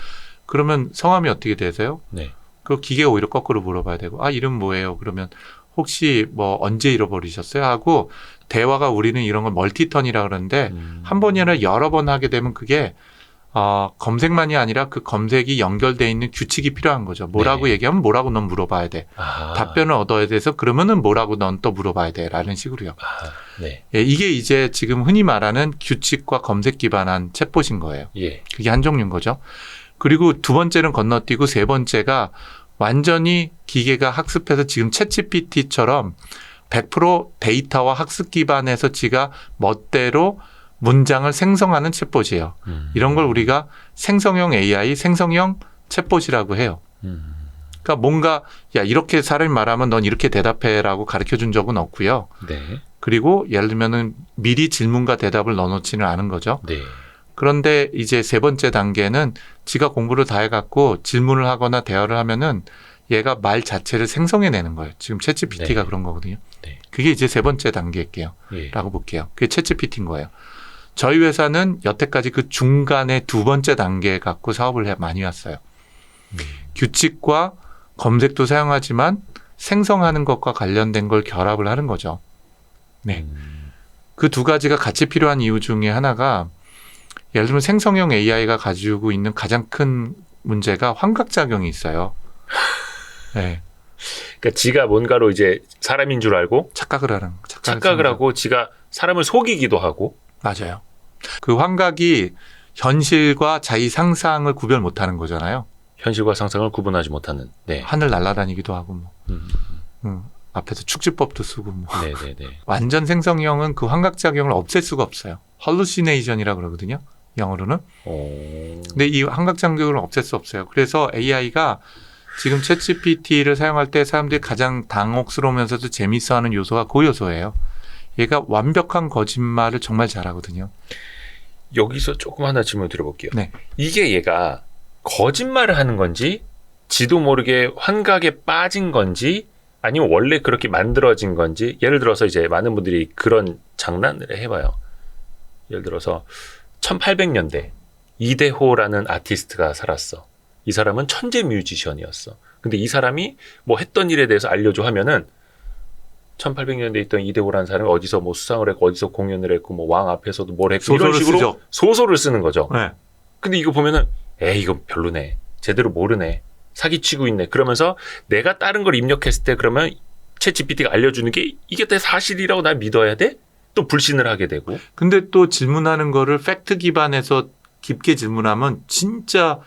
그러면 성함이 어떻게 되세요? 네. 그 기계가 오히려 거꾸로 물어봐야 되고 이름 뭐예요? 그러면 혹시 뭐 언제 잃어버리셨어요? 하고 대화가 우리는 이런 걸 멀티턴이라 그러는데 한 번이 아니라 여러 번 하게 되면 그게 검색만이 아니라 그 검색이 연결돼 있는 규칙이 필요한 거죠. 뭐라고 네. 얘기하면 뭐라고 넌 물어봐야 돼. 아하. 답변을 얻어야 돼서 그러면은 뭐라고 넌 또 물어봐야 돼라는 식으로요. 아하, 네. 예, 이게 이제 지금 흔히 말하는 규칙과 검색 기반한 챗봇인 거예요. 예. 그게 한 종류인 거죠. 그리고 두 번째는 건너뛰고 세 번째가 완전히 기계가 학습해서 지금 챗GPT처럼 100% 데이터와 학습 기반에서 지가 멋대로 문장을 생성하는 챗봇이에요. 이런 걸 우리가 생성형 AI, 생성형 챗봇이라고 해요. 그러니까 뭔가 이렇게 사람이 말하면 넌 이렇게 대답해라고 가르쳐준 적은 없고요. 네. 그리고 예를 들면은 미리 질문과 대답을 넣어놓지는 않은 거죠. 네. 그런데 이제 세 번째 단계는 지가 공부를 다 해갖고 질문을 하거나 대화를 하면은 얘가 말 자체를 생성해내는 거예요. 지금 챗GPT가 네. 그런 거거든요. 네. 그게 이제 세 번째 단계일게요. 예. 라고 볼게요. 그게 챗GPT인 거예요. 저희 회사는 여태까지 그 중간에 두 번째 단계 갖고 사업을 많이 왔어요. 규칙과 검색도 사용하지만 생성하는 것과 관련된 걸 결합을 하는 거죠. 네. 그 두 가지가 같이 필요한 이유 중에 하나가 예를 들면 생성형 AI가 가지고 있는 가장 큰 문제가 환각작용이 있어요. 네. 그러니까 지가 뭔가로 이제 사람인 줄 알고 착각을 하고 지가 사람을 속이기도 하고. 맞아요. 그 환각이 현실과 자기 상상을 구별 못하는 거잖아요. 현실과 상상을 구분하지 못하는. 네. 하늘 날아다니기도 하고 뭐. 음. 앞에서 축지법도 쓰고 뭐. 네네네. 완전 생성형은 그 환각작용을 없앨 수가 없어요. hallucination이라 그러거든요. 영어로는. 근데 이 환각작용을 없앨 수 없어요. 그래서 AI가 지금 챗GPT를 사용할 때 사람들이 가장 당혹스러우면서도 재밌어하는 요소가 그 요소예요. 얘가 완벽한 거짓말을 정말 잘하거든요. 여기서 조금 하나 질문 드려볼게요. 네. 이게 얘가 거짓말을 하는 건지 지도 모르게 환각에 빠진 건지 아니면 원래 그렇게 만들어진 건지 예를 들어서 이제 많은 분들이 그런 장난을 해봐요. 예를 들어서 1800년대 이대호라는 아티스트가 살았어. 이 사람은 천재 뮤지션이었어. 근데 이 사람이 뭐 했던 일에 대해서 알려줘 하면은 1800년대에 있던 이대호라는 사람이 어디서 뭐 수상을 했고 어디서 공연을 했고 뭐 왕 앞에서도 뭘 했고 이런 식으로 쓰죠. 소설을 쓰는 거죠. 네. 근데 이거 보면은 에이 이거 별로네. 제대로 모르네. 사기치고 있네. 그러면서 내가 다른 걸 입력했을 때 그러면 챗 GPT가 알려주는 게 이게 다 사실이라고 날 믿어야 돼? 또 불신을 하게 되고. 근데 또 질문하는 거를 팩트 기반에서 깊게 질문하면 진짜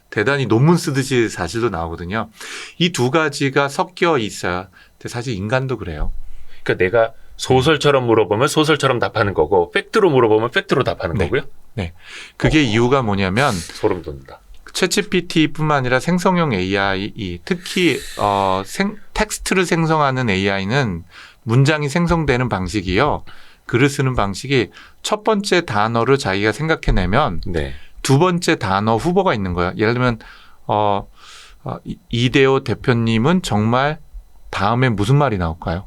대단히 논문 쓰듯이 사실도 나오거든요. 이 두 가지가 섞여 있어요. 근데 사실 인간도 그래요. 그러니까 내가 소설처럼 물어보면 소설처럼 답하는 거고 팩트로 물어보면 팩트로 답하는 네. 거고요. 네. 그게 이유가 뭐냐면 소름 돋는다. 챗GPT뿐만 아니라 생성형 AI, 특히 텍스트를 생성하는 AI는 문장이 생성되는 방식이요. 글을 쓰는 방식이 첫 번째 단어를 자기가 생각해내면 네. 두 번째 단어 후보가 있는 거예요. 예를 들면 이대호 대표님은 정말 다음에 무슨 말이 나올까요?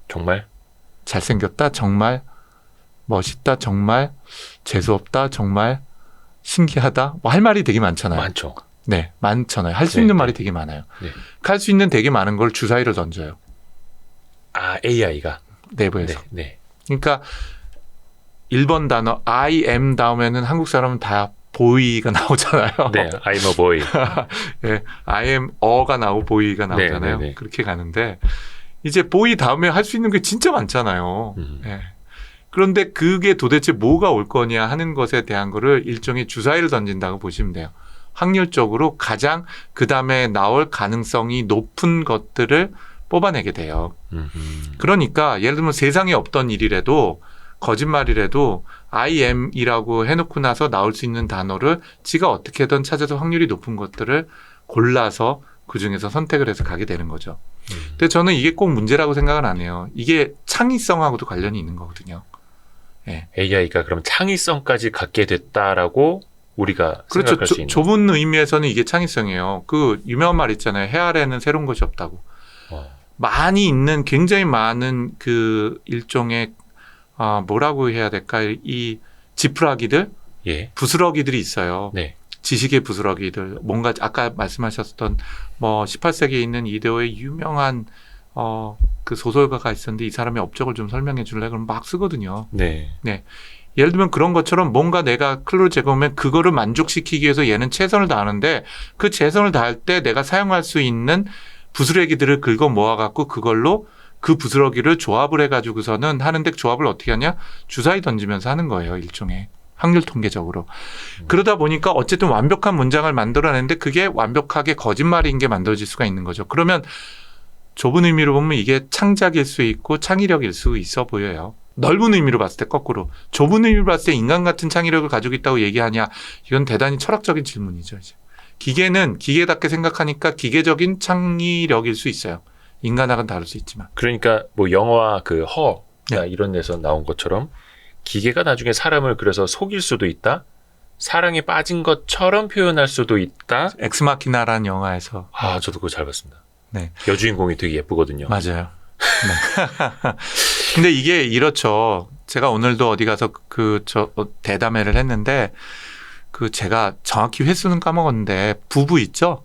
정말? 잘생겼다, 정말 멋있다, 정말 재수없다, 정말 신기하다. 뭐 할 말이 되게 많잖아요. 많죠. 네, 많잖아요. 할 수 네, 있는 네. 말이 되게 많아요. 네. 할 수 있는 되게 많은 걸 주사위를 던져요. 아 AI가. 내부에서. 네. 그러니까 1번 단어 I am 다음에는 한국 사람은 다 보이가 나오잖아요. 네. I'm a boy. 예, I am 어가 나오고 보이가 나오잖아요. 네. 그렇게 가는데 이제 보이 다음에 할 수 있는 게 진짜 많잖아요. 예. 그런데 그게 도대체 뭐가 올 거냐 하는 것에 대한 거를 일종의 주사위를 던진다고 보시면 돼요. 확률적으로 가장 그 다음에 나올 가능성이 높은 것들을 뽑아내게 돼요. 그러니까 예를 들면 세상에 없던 일이라도 거짓말이라도 I am이라고 해놓고 나서 나올 수 있는 단어를 지가 어떻게든 찾아서 확률이 높은 것들을 골라서 그중에서 선택을 해서 가게 되는 거죠. 근데 저는 이게 꼭 문제라고 생각은 안 해요. 이게 창의성하고도 관련이 있는 거거든요. 예. AI가 그럼 창의성까지 갖게 됐다라고 우리가 그렇죠. 생각할 수 있는. 좁은 의미에서는 이게 창의성이에요. 그 유명한 말 있잖아요. 해 아래는 새로운 것이 없다고. 많이 있는 굉장히 많은 그 일종의 뭐라고 해야 될까? 이 지푸라기들, 예. 부스러기들이 있어요. 네. 지식의 부스러기들. 뭔가 아까 말씀하셨던 뭐 18세기에 있는 이데오의 유명한 그 소설가가 있었는데 이 사람의 업적을 좀 설명해 줄래? 그럼 막 쓰거든요. 네. 예를 들면 그런 것처럼 뭔가 내가 클루를 제공하면 그거를 만족시키기 위해서 얘는 최선을 다하는데 그 최선을 다할 때 내가 사용할 수 있는 부스러기들을 긁어 모아갖고 그걸로 그 부스러기를 조합을 해가지고서는 하는데 조합을 어떻게 하냐? 주사위 던지면서 하는 거예요. 일종의. 확률 통계적으로. 그러다 보니까 어쨌든 완벽한 문장을 만들어내는데 그게 완벽하게 거짓말인 게 만들어질 수가 있는 거죠. 그러면 좁은 의미로 보면 이게 창작일 수 있고 창의력일 수 있어 보여요. 넓은 의미로 봤을 때 거꾸로. 좁은 의미로 봤을 때 인간 같은 창의력을 가지고 있다고 얘기하냐. 이건 대단히 철학적인 질문이죠. 이제. 기계는 기계답게 생각하니까 기계적인 창의력일 수 있어요. 인간하고는 다를 수 있지만. 그러니까 뭐 영화 그 허 네. 이런 데서 나온 것처럼 기계가 나중에 사람을 그래서 속일 수도 있다. 사랑에 빠진 것처럼 표현할 수도 있다. 엑스마키나라는 영화에서. 아, 저도 그거 잘 봤습니다. 네. 여주인공이 되게 예쁘거든요. 맞아요. 네. 근데 이게 이렇죠. 제가 오늘도 어디 가서 대담회를 했는데 제가 정확히 횟수는 까먹었는데 부부 있죠?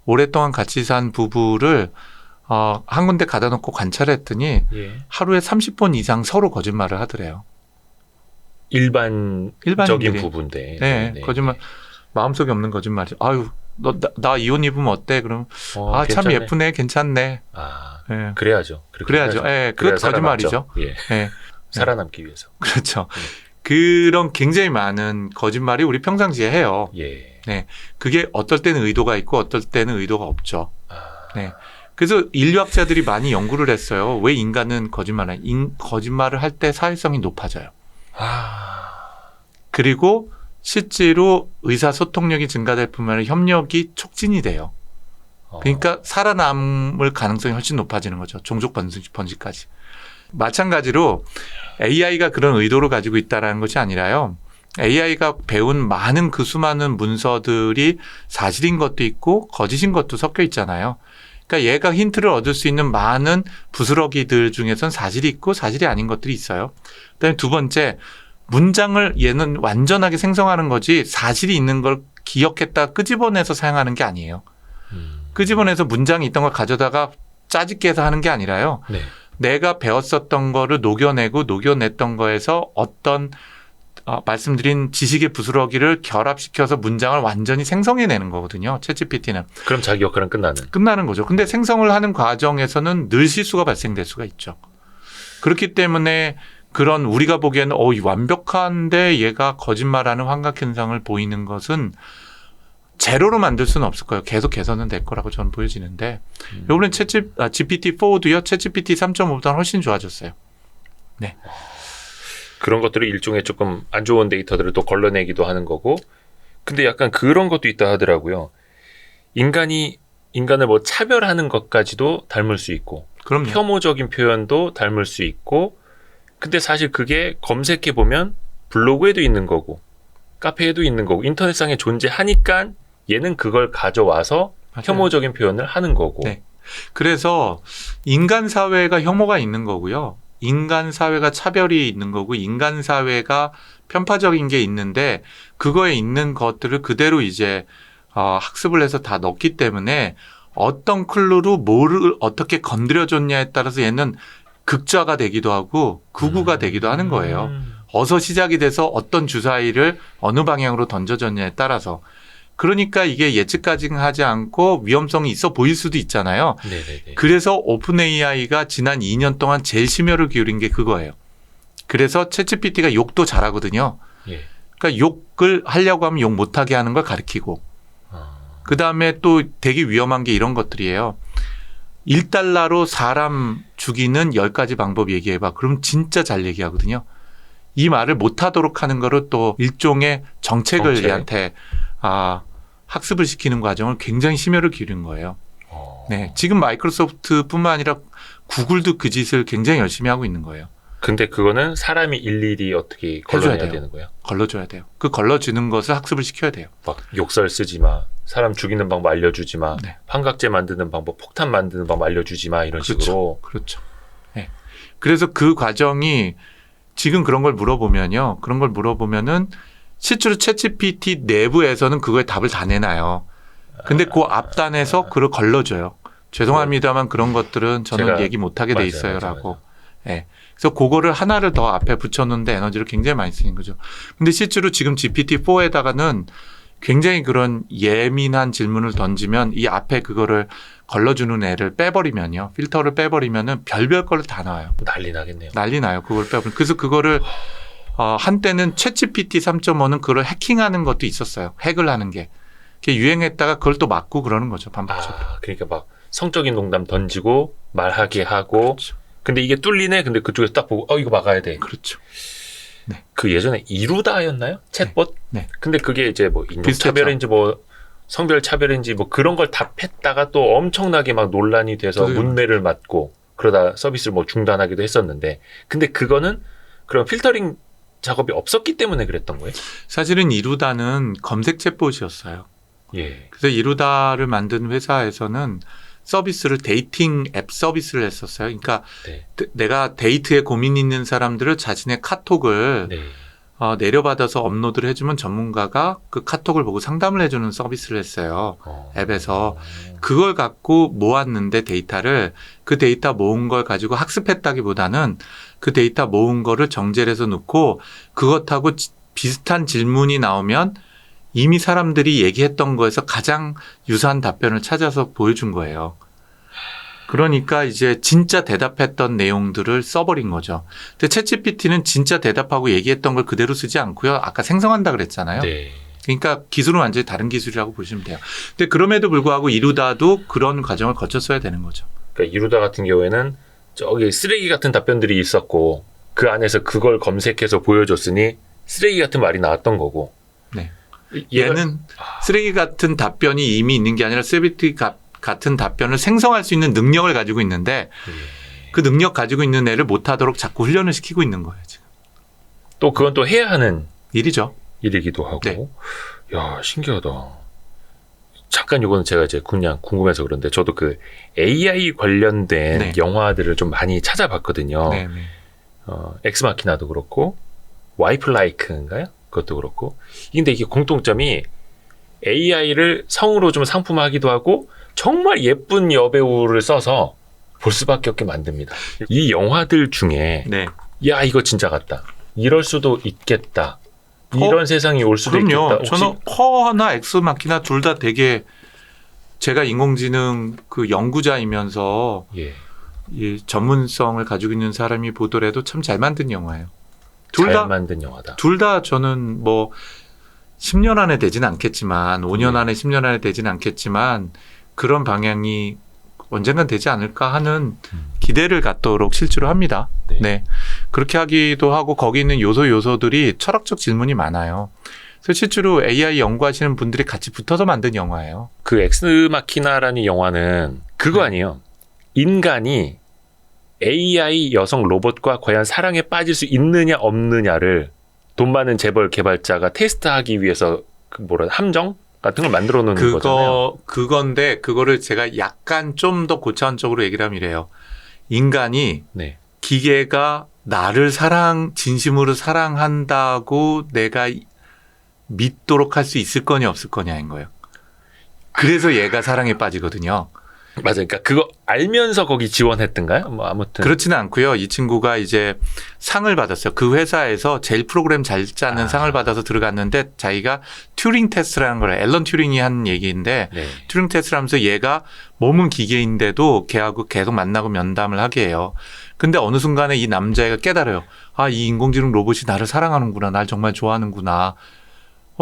오랫동안 같이 산 부부를 한 군데 가다 놓고 관찰했더니 예. 하루에 30번 이상 서로 거짓말을 하더래요. 일반적인 일반인들이. 부부인데. 네, 거짓말. 마음속에 없는 거짓말이죠. 아유, 나 이 옷 입으면 어때? 그럼 참 괜찮네. 예쁘네, 괜찮네. 아, 네. 그래야죠. 그래야죠. 예, 그것도 거짓말이죠. 예. 네. 살아남기 위해서. 그렇죠. 그런 굉장히 많은 거짓말이 우리 평상시에 해요. 예. 그게 어떨 때는 의도가 있고 어떨 때는 의도가 없죠. 아, 네. 그래서 인류학자들이 많이 연구를 했어요. 왜 인간은 거짓말을 할 때 사회성이 높아져요. 그리고 실제로 의사소통력이 증가될 뿐만 아니라 협력이 촉진이 돼요. 그러니까 살아남을 가능성이 훨씬 높아지는 거죠. 종족 번식까지. 마찬가지로 AI가 그런 의도를 가지고 있다는 것이 아니라요. AI가 배운 많은 그 수많은 문서들이 사실인 것도 있고 거짓인 것도 섞여 있잖아요. 그러니까 얘가 힌트를 얻을 수 있는 많은 부스러기들 중에선 사실이 있고 사실이 아닌 것들이 있어요. 그다음에 두 번째, 문장을 얘는 완전하게 생성하는 거지 사실이 있는 걸 기억했다 끄집어내서 사용하는 게 아니에요. 끄집어내서 문장이 있던 걸 가져다가 짜집게 해서 하는 게 아니라요. 네. 내가 배웠었던 거를 녹여냈던 거에서 어떤 말씀드린 지식의 부스러기를 결합시켜서 문장을 완전히 생성해내는 거거든요. 챗GPT는. 그럼 자기 역할은 끝나는 거죠. 근데 생성을 하는 과정에서는 늘 실수가 발생될 수가 있죠. 그렇기 때문에 그런 우리가 보기에는 완벽한데 얘가 거짓말하는 환각 현상을 보이는 것은 제로로 만들 수는 없을 거예요. 계속 개선은 될 거라고 저는 보여지는데 이번엔 GPT-4도요. 챗GPT 3.5보다는 훨씬 좋아졌어요. 네. 그런 것들을 일종의 조금 안 좋은 데이터들을 또 걸러내기도 하는 거고. 근데 약간 그런 것도 있다 하더라고요. 인간을 뭐 차별하는 것까지도 닮을 수 있고, 그럼요. 혐오적인 표현도 닮을 수 있고. 근데 사실 그게 검색해 보면 블로그에도 있는 거고, 카페에도 있는 거고, 인터넷상에 존재하니까 얘는 그걸 가져와서 맞아요. 혐오적인 표현을 하는 거고. 네. 그래서 인간 사회가 혐오가 있는 거고요. 인간 사회가 차별이 있는 거고 인간 사회가 편파적인 게 있는데 그거에 있는 것들을 그대로 이제 학습을 해서 다 넣기 때문에 어떤 클루로 뭐를 어떻게 건드려줬냐에 따라서 얘는 극좌가 되기도 하고 극우가 되기도 하는 거예요. 어서 시작이 돼서 어떤 주사위를 어느 방향으로 던져줬냐에 따라서. 그러니까 이게 예측까지 하지 않고 위험성이 있어 보일 수도 있잖아요. 네네네. 그래서 오픈 AI가 지난 2년 동안 제일 심혈을 기울인 게 그거예요. 그래서 챗GPT가 욕도 잘하거든요. 예. 그러니까 욕을 하려고 하면 욕 못하게 하는 걸 가르치고 그다음에 또 되게 위험한 게 이런 것들이에요. 1달러로 사람 죽이는 10가지 방법 얘기해봐. 그럼 진짜 잘 얘기하거든요. 이 말을 못하도록 하는 거를 또 일종의 정책. 얘한테 학습을 시키는 과정을 굉장히 심혈을 기울인 거예요. 네, 지금 마이크로소프트뿐만 아니라 구글도 그 짓을 굉장히 열심히 하고 있는 거예요. 근데 그거는 사람이 일일이 어떻게 걸러내야 되는 거예요? 걸러줘야 돼요. 그 걸러주는 것을 학습을 시켜야 돼요. 막 욕설 쓰지 마, 사람 죽이는 방법 알려주지 마, 네. 환각제 만드는 방법, 폭탄 만드는 방법 알려주지 마 이런 그렇죠. 식으로. 그렇죠. 네. 그래서 그 과정이 지금 그런 걸 물어보면은 실제로 챗GPT 내부에서는 그거에 답을 다 내놔요. 근데 그 앞단에서 그걸 걸러줘요. 죄송합니다만 그런 것들은 저는 얘기 못하게 돼 있어요라고. 예. 그래서 그거를 하나를 더 앞에 붙였는데 에너지를 굉장히 많이 쓰는 거죠. 근데 실제로 지금 GPT-4에다가는 굉장히 그런 예민한 질문을 던지면 이 앞에 그거를 걸러주는 애를 빼버리면요. 필터를 빼버리면은 별별 걸 다 나와요. 난리 나겠네요. 난리 나요. 그걸 빼버리면. 그래서 그거를 한때는 챗GPT 3.5는 그걸 해킹하는 것도 있었어요. 핵을 하는 게. 그게 유행했다가 그걸 또 막고 그러는 거죠. 반복적으로. 그러니까 막 성적인 농담 던지고 말하게 하고. 그렇죠. 근데 이게 뚫리네. 근데 그쪽에서 딱 보고 이거 막아야 돼. 그렇죠. 네. 그 예전에 이루다였나요? 챗봇? 네. 근데 그게 이제 뭐 인종차별인지 뭐 성별 차별인지 뭐 그런 걸 답했다가 또 엄청나게 막 논란이 돼서 문매를 맞고 그러다 서비스를 뭐 중단하기도 했었는데 근데 그거는 그런 필터링 작업이 없었기 때문에 그랬던 거예요? 사실은 이루다는 검색 챗봇이었어요. 예. 그래서 이루다를 만든 회사에서는 서비스를 데이팅 앱 서비스를 했었어요. 그러니까 네. 내가 데이트에 고민 있는 사람들을 자신의 카톡을 네. 내려받아서 업로드를 해주면 전문가가 그 카톡을 보고 상담을 해주는 서비스를 했어요. 앱에서. 그걸 갖고 모았는데 데이터를 그 데이터 모은 걸 가지고 학습했다기보다는 그 데이터 모은 거를 정제를 해서 놓고 그것하고 비슷한 질문이 나오면 이미 사람들이 얘기했던 거에서 가장 유사한 답변을 찾아서 보여준 거예요. 그러니까 이제 진짜 대답했던 내용들을 써버린 거죠. 근데 챗GPT는 진짜 대답하고 얘기했던 걸 그대로 쓰지 않고요. 아까 생성한다 그랬잖아요. 네. 그러니까 기술은 완전히 다른 기술이라고 보시면 돼요. 근데 그럼에도 불구하고 이루다도 그런 과정을 거쳤어야 되는 거죠. 그러니까 이루다 같은 경우에는 저기 쓰레기 같은 답변들이 있었고 그 안에서 그걸 검색해서 보여줬으니 쓰레기 같은 말이 나왔던 거고. 네. 얘는 쓰레기 같은 답변이 이미 있는 게 아니라 쓰레기 같은 답변을 생성할 수 있는 능력을 가지고 있는데 그 능력 가지고 있는 애를 못하도록 자꾸 훈련을 시키고 있는 거예요. 지금. 또 그건 또 해야 하는 일이죠. 일이기도 하고. 네. 야, 신기하다. 잠깐 이거는 제가 이제 그냥 궁금해서 그런데 저도 그 AI 관련된 네. 영화들을 좀 많이 찾아봤거든요. 네, 네. 엑스마키나도 그렇고 와이프 라이크인가요? 그것도 그렇고. 근데 이게 공통점이 AI를 성으로 좀 상품화하기도 하고 정말 예쁜 여배우를 써서 볼 수밖에 없게 만듭니다. 이 영화들 중에 네. 야 이거 진짜 같다. 이럴 수도 있겠다. 이런 세상이 올 수도 그럼요. 있겠다. 혹시 저는 퍼나 엑스마키나 둘 다 되게 제가 인공지능 그 연구자이면서 예. 이 전문성을 가지고 있는 사람이 보더라도 참 잘 만든 영화예요. 잘 만든 영화다. 둘 다 저는 뭐 10년 안에 되지는 않겠지만 5년 네. 안에 10년 안에 되지는 않겠지만 그런 방향이 언젠간 되지 않을까 하는 기대를 갖도록 실제로 합니다. 네. 네. 그렇게 하기도 하고 거기 있는 요소들이 철학적 질문이 많아요. 그래서 실제로 AI 연구하시는 분들이 같이 붙어서 만든 영화예요. 그 엑스마키나라는 영화는 그거 네. 아니에요. 인간이 AI 여성 로봇과 과연 사랑에 빠질 수 있느냐 없느냐를 돈 많은 재벌 개발자가 테스트하기 위해서 그 뭐라 함정 같은 걸 만들어 놓는 거잖아요. 그건데 그거를 제가 약간 좀 더 고차원적으로 얘기를 하면 이래요. 인간이 네. 기계가 나를 진심으로 사랑한다고 내가 믿도록 할 수 있을 거냐 없을 거냐인 거예요. 그래서 얘가 사랑에 빠지거든요. 맞아요. 그러니까 그거 알면서 거기 지원했던가요? 뭐 아무튼 그렇지는 않고요. 이 친구가 이제 상을 받았어요. 그 회사에서 제일 프로그램 잘 짜는 상을 받아서 들어갔는데 자기가 튜링 테스트라는 걸 앨런 튜링이 한 얘기인데 네. 튜링 테스트를 하면서 얘가 몸은 기계인데도 걔하고 계속 만나고 면담을 하게 해요. 근데 어느 순간에 이 남자애가 깨달아요. 아, 이 인공지능 로봇이 나를 사랑하는구나. 날 정말 좋아하는구나.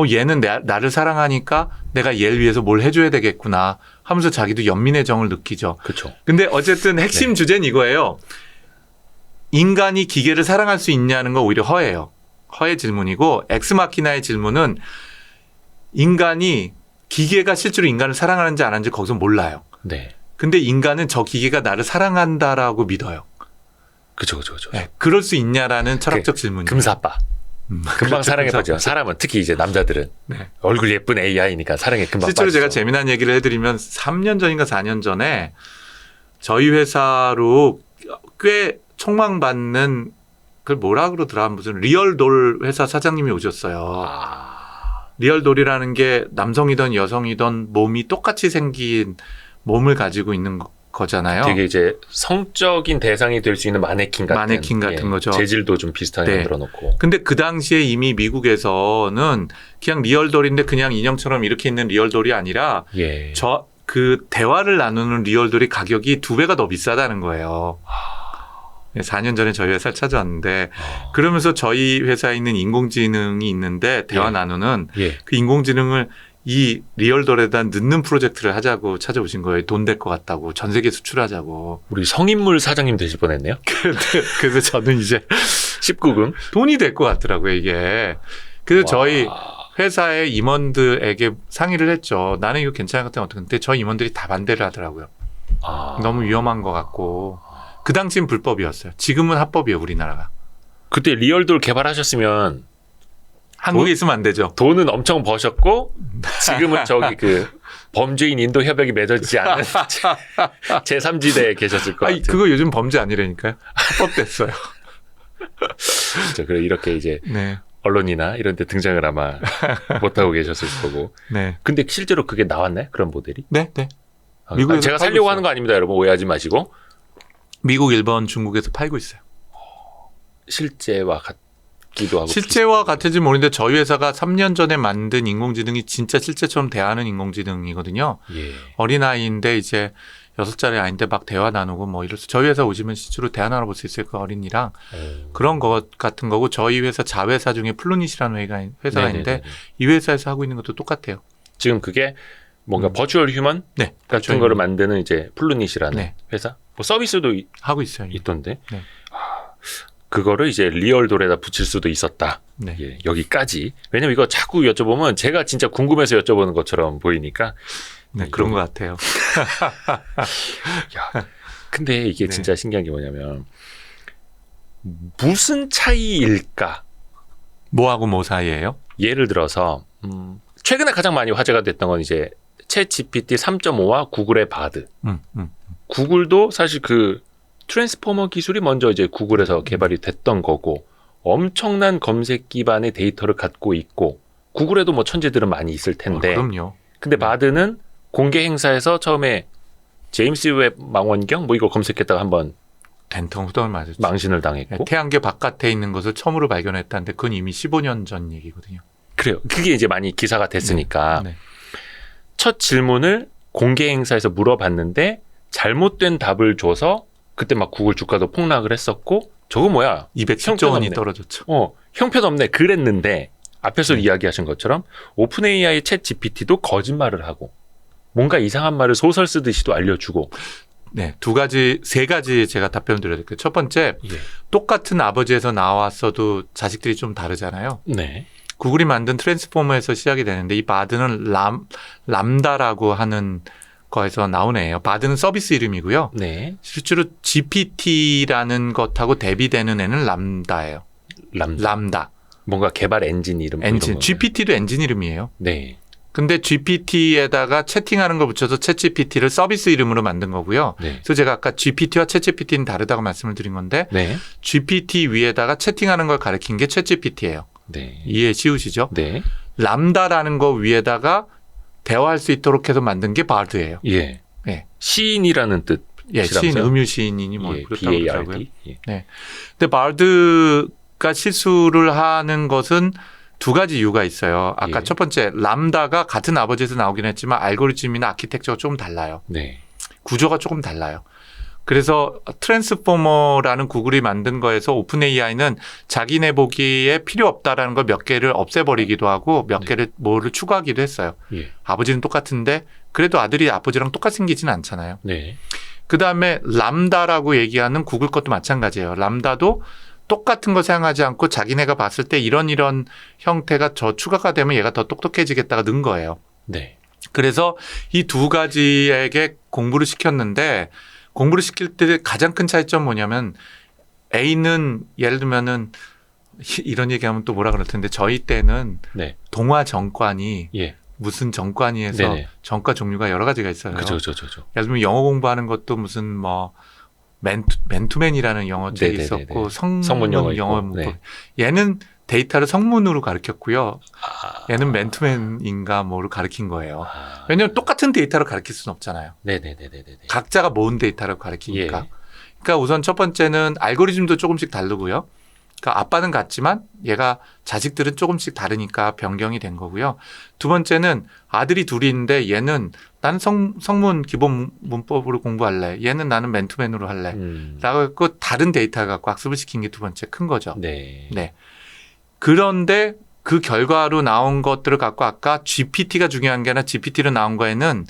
얘는 나를 사랑하니까 내가 얘를 위해서 뭘 해줘야 되겠구나 하면서 자기도 연민의 정을 느끼죠. 그렇죠. 근데 어쨌든 핵심 주제는 이거예요. 인간이 기계를 사랑할 수 있냐는 건 오히려 허예요. 허의 질문이고 엑스마키나의 질문은 인간이 기계가 실제로 인간을 사랑하는지 안 하는지 거기서 몰라요. 네. 근데 인간은 저 기계가 나를 사랑한다라고 믿어요. 그렇죠. 네, 그럴 수 있냐라는 철학적 질문이에요. 금사빠. 금방 그렇죠, 사랑에 금사빠. 빠져. 사람은 특히 이제 남자들은 네. 얼굴 예쁜 AI니까 사랑에 금방 실제로 빠지죠. 제가 재미난 얘기를 해드리면 3년 전인가 4년 전에 저희 회사로 꽤 촉망받는 그걸 뭐라 그러더라 무슨 리얼돌 회사 사장님이 오셨어요. 리얼돌이라는 게 남성이든 여성이든 몸이 똑같이 생긴 몸을 가지고 있는 거잖아요. 되게 이제 성적인 대상이 될 수 있는 마네킹 같은 거죠. 재질도 좀 비슷하게 네. 만들어 놓고. 근데 그 당시에 이미 미국에서는 그냥 리얼돌인데 그냥 인형처럼 이렇게 있는 리얼돌이 아니라 예. 그 대화를 나누는 리얼돌이 가격이 2배가 더 비싸다는 거예요. 4년 전에 저희 회사를 찾아왔는데 그러면서 저희 회사에 있는 인공지능이 있는데 대화 예. 나누는 예. 그 인공지능을 이 리얼돌에다 넣는 프로젝트를 하자고 찾아오신 거예요. 돈 될 것 같다고. 전 세계 수출하자고. 우리 성인물 사장님 되실 뻔했네요. 그래서 저는 이제 19금. 돈이 될 것 같더라고요, 이게. 그래서 저희 회사의 임원들에게 상의를 했죠. 나는 이거 괜찮을 것 같으면 어떡해. 근데 저희 임원들이 다 반대를 하더라고요. 너무 위험한 것 같고. 그 당시엔 불법이었어요. 지금은 합법이에요, 우리나라가. 그때 리얼돌 개발하셨으면 한국에 있으면 안 되죠. 돈은 엄청 버셨고 지금은 저기 그 범죄인 인도 협약이 맺어지지 않은 제3지대에 계셨을 것 같아요. 그거 요즘 범죄 아니라니까요. 합법됐어요. 그렇죠. 그래 이렇게 이제 네. 언론이나 이런 데 등장을 아마 못하고 계셨을 거고. 네. 근데 실제로 그게 나왔나요? 그런 모델이? 네, 네. 미국에서 제가 살려고 하는 거 아닙니다. 여러분 오해하지 마시고. 미국, 일본, 중국에서 팔고 있어요. 실제와 같기도 하고. 실제와 같은지 모르는데 저희 회사가 3년 전에 만든 인공지능이 진짜 실제처럼 대하는 인공지능이거든요. 예. 어린아이인데 이제 6살의 아이인데 막 대화 나누고 뭐 이래서 저희 회사 오시면 실제로 대화 나눠볼 수 있을 거예요. 어린이랑. 그런 것 같은 거고 저희 회사 자회사 중에 플루닛이라는 회사가 네네네네. 있는데 이 회사에서 하고 있는 것도 똑같아요. 지금 그게 뭔가 버추얼 휴먼 네. 같은 거를 만드는 이제 플루닛이라는 네. 회사. 뭐 서비스도 하고 있어요. 있던데. 네. 그거를 이제 리얼돌에다 붙일 수도 있었다. 네. 예, 여기까지. 왜냐면 이거 자꾸 여쭤보면 제가 진짜 궁금해서 여쭤보는 것처럼 보이니까. 네, 그런 것 같아요. 야, 근데 이게 네. 진짜 신기한 게 뭐냐면 무슨 차이일까? 뭐하고 뭐 사이예요? 예를 들어서 최근에 가장 많이 화제가 됐던 건 이제 챗 GPT 3.5와 구글의 바드. 구글도 사실 그 트랜스포머 기술이 먼저 이제 구글에서 개발이 됐던 거고 엄청난 검색 기반의 데이터를 갖고 있고 구글에도 뭐 천재들은 많이 있을 텐데. 그럼요. 근데 바드는 공개 행사에서 처음에 제임스 웹 망원경 뭐 이거 검색했다가 한번 된통 후덜 맞았죠. 망신을 당했고. 태양계 바깥에 있는 것을 처음으로 발견했다는데 그건 이미 15년 전 얘기거든요. 그래요. 그게 이제 많이 기사가 됐으니까 네. 첫 질문을 공개 행사에서 물어봤는데 잘못된 답을 줘서 그때 막 구글 주가도 폭락을 했었고 저거 뭐야? 210조 원이 형편없네. 떨어졌죠. 형편없네. 그랬는데 앞에서 네. 이야기하신 것처럼 오픈 AI 챗 GPT도 거짓말을 하고 뭔가 이상한 말을 소설 쓰듯이도 알려주고. 네, 세 가지 제가 답변 드려야 될게요. 첫 번째, 예. 똑같은 아버지에서 나왔어도 자식들이 좀 다르잖아요. 네. 구글이 만든 트랜스포머에서 시작이 되는데 이 바드는 람다라고 하는 거에서 나온 애예요. 바드는 서비스 이름이고요. 네. 실제로 GPT라는 것하고 대비되는 애는 람다예요. 람다. 람다. 뭔가 개발 엔진 이름. 엔진. 이런 거네요. GPT도 엔진 이름이에요. 네. 근데 GPT에다가 채팅하는 걸 붙여서 챗GPT를 서비스 이름으로 만든 거고요. 네. 그래서 제가 아까 GPT와 챗GPT는 다르다고 말씀을 드린 건데 네. GPT 위에다가 채팅하는 걸 가리킨 게 챗GPT예요. 네. 이해 쉬우시죠? 네. 람다라는 거 위에다가 대화할 수 있도록 해서 만든 게 바드예요. 예. 예. 시인이라는 뜻. 예, 시인, 음유 시인이니 뭐 예, 그렇다고 하더라고요. BARD. 예. 근데 바드가 실수를 하는 것은 두 가지 이유가 있어요. 아까 예. 첫 번째 람다가 같은 아버지에서 나오긴 했지만 알고리즘이나 아키텍처가 조금 달라요. 네. 구조가 조금 달라요. 그래서 트랜스포머라는 구글이 만든 거에서 오픈 AI는 자기네 보기에 필요 없다라는 걸 몇 개를 없애버리기도 하고 몇 네. 개를 뭐를 추가하기도 했어요. 예. 아버지는 똑같은데 그래도 아들이 아버지랑 똑같이 생기지는 않잖아요. 네. 그다음에 람다라고 얘기하는 구글 것도 마찬가지예요. 람다도 똑같은 거 사용하지 않고 자기네가 봤을 때 이런 형태가 저 추가가 되면 얘가 더 똑똑해지겠다가 는 거예요. 네. 그래서 이 두 가지에게 공부를 시켰는데 공부를 시킬 때 가장 큰 차이점 뭐냐면 A는 예를 들면은 이런 얘기하면 또 뭐라 그럴 텐데 저희 때는 네. 동화 정관이 예. 무슨 정관이에서 네네. 정과 종류가 여러 가지가 있어요. 그죠. 예를 들면 영어 공부하는 것도 무슨 뭐 맨투맨이라는 영어 책이 네네네네. 있었고 성문 영어 있고. 문법. 네. 얘는 데이터를 성문으로 가르쳤고요. 아. 얘는 맨투맨인가 뭐를 가르친 거예요. 아. 왜냐하면 똑같은 데이터를 가르칠 수는 없잖아요. 네네네네네. 각자가 모은 데이터를 가르치니까. 예. 그러니까 우선 첫 번째는 알고리즘도 조금씩 다르고요. 그러니까 아빠는 같지만 얘가 자식들은 조금씩 다르니까 변경이 된 거고요. 두 번째는 아들이 둘이 있는데 얘는 나는 성문 기본 문법으로 공부할래. 얘는 나는 맨투맨으로 할래. 라고 했고 다른 데이터 갖고 학습을 시킨 게 두 번째 큰 거죠. 네. 네. 그런데 그 결과로 나온 것들을 갖고 아까 GPT가 중요한 게 아니라 GPT로 나온 거에는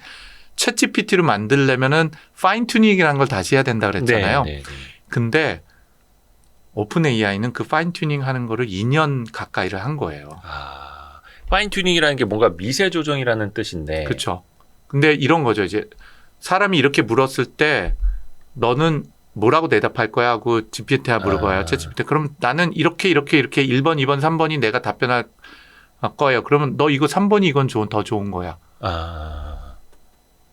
챗 GPT로 만들려면은 파인 튜닝이라는 걸 다시 해야 된다 그랬잖아요. 네. 근데 오픈 AI는 그 파인 튜닝 하는 거를 2년 가까이를 한 거예요. 아. 파인 튜닝이라는 게 뭔가 미세 조정이라는 뜻인데. 그렇죠. 근데 이런 거죠. 이제 사람이 이렇게 물었을 때 너는 뭐라고 대답할 거야 하고 GPT가 물어봐요. 챗 GPT. 그럼 나는 이렇게 1번, 2번, 3번이 내가 답변할 거예요. 그러면 너 이거 3번이 이건 더 좋은 거야. 아.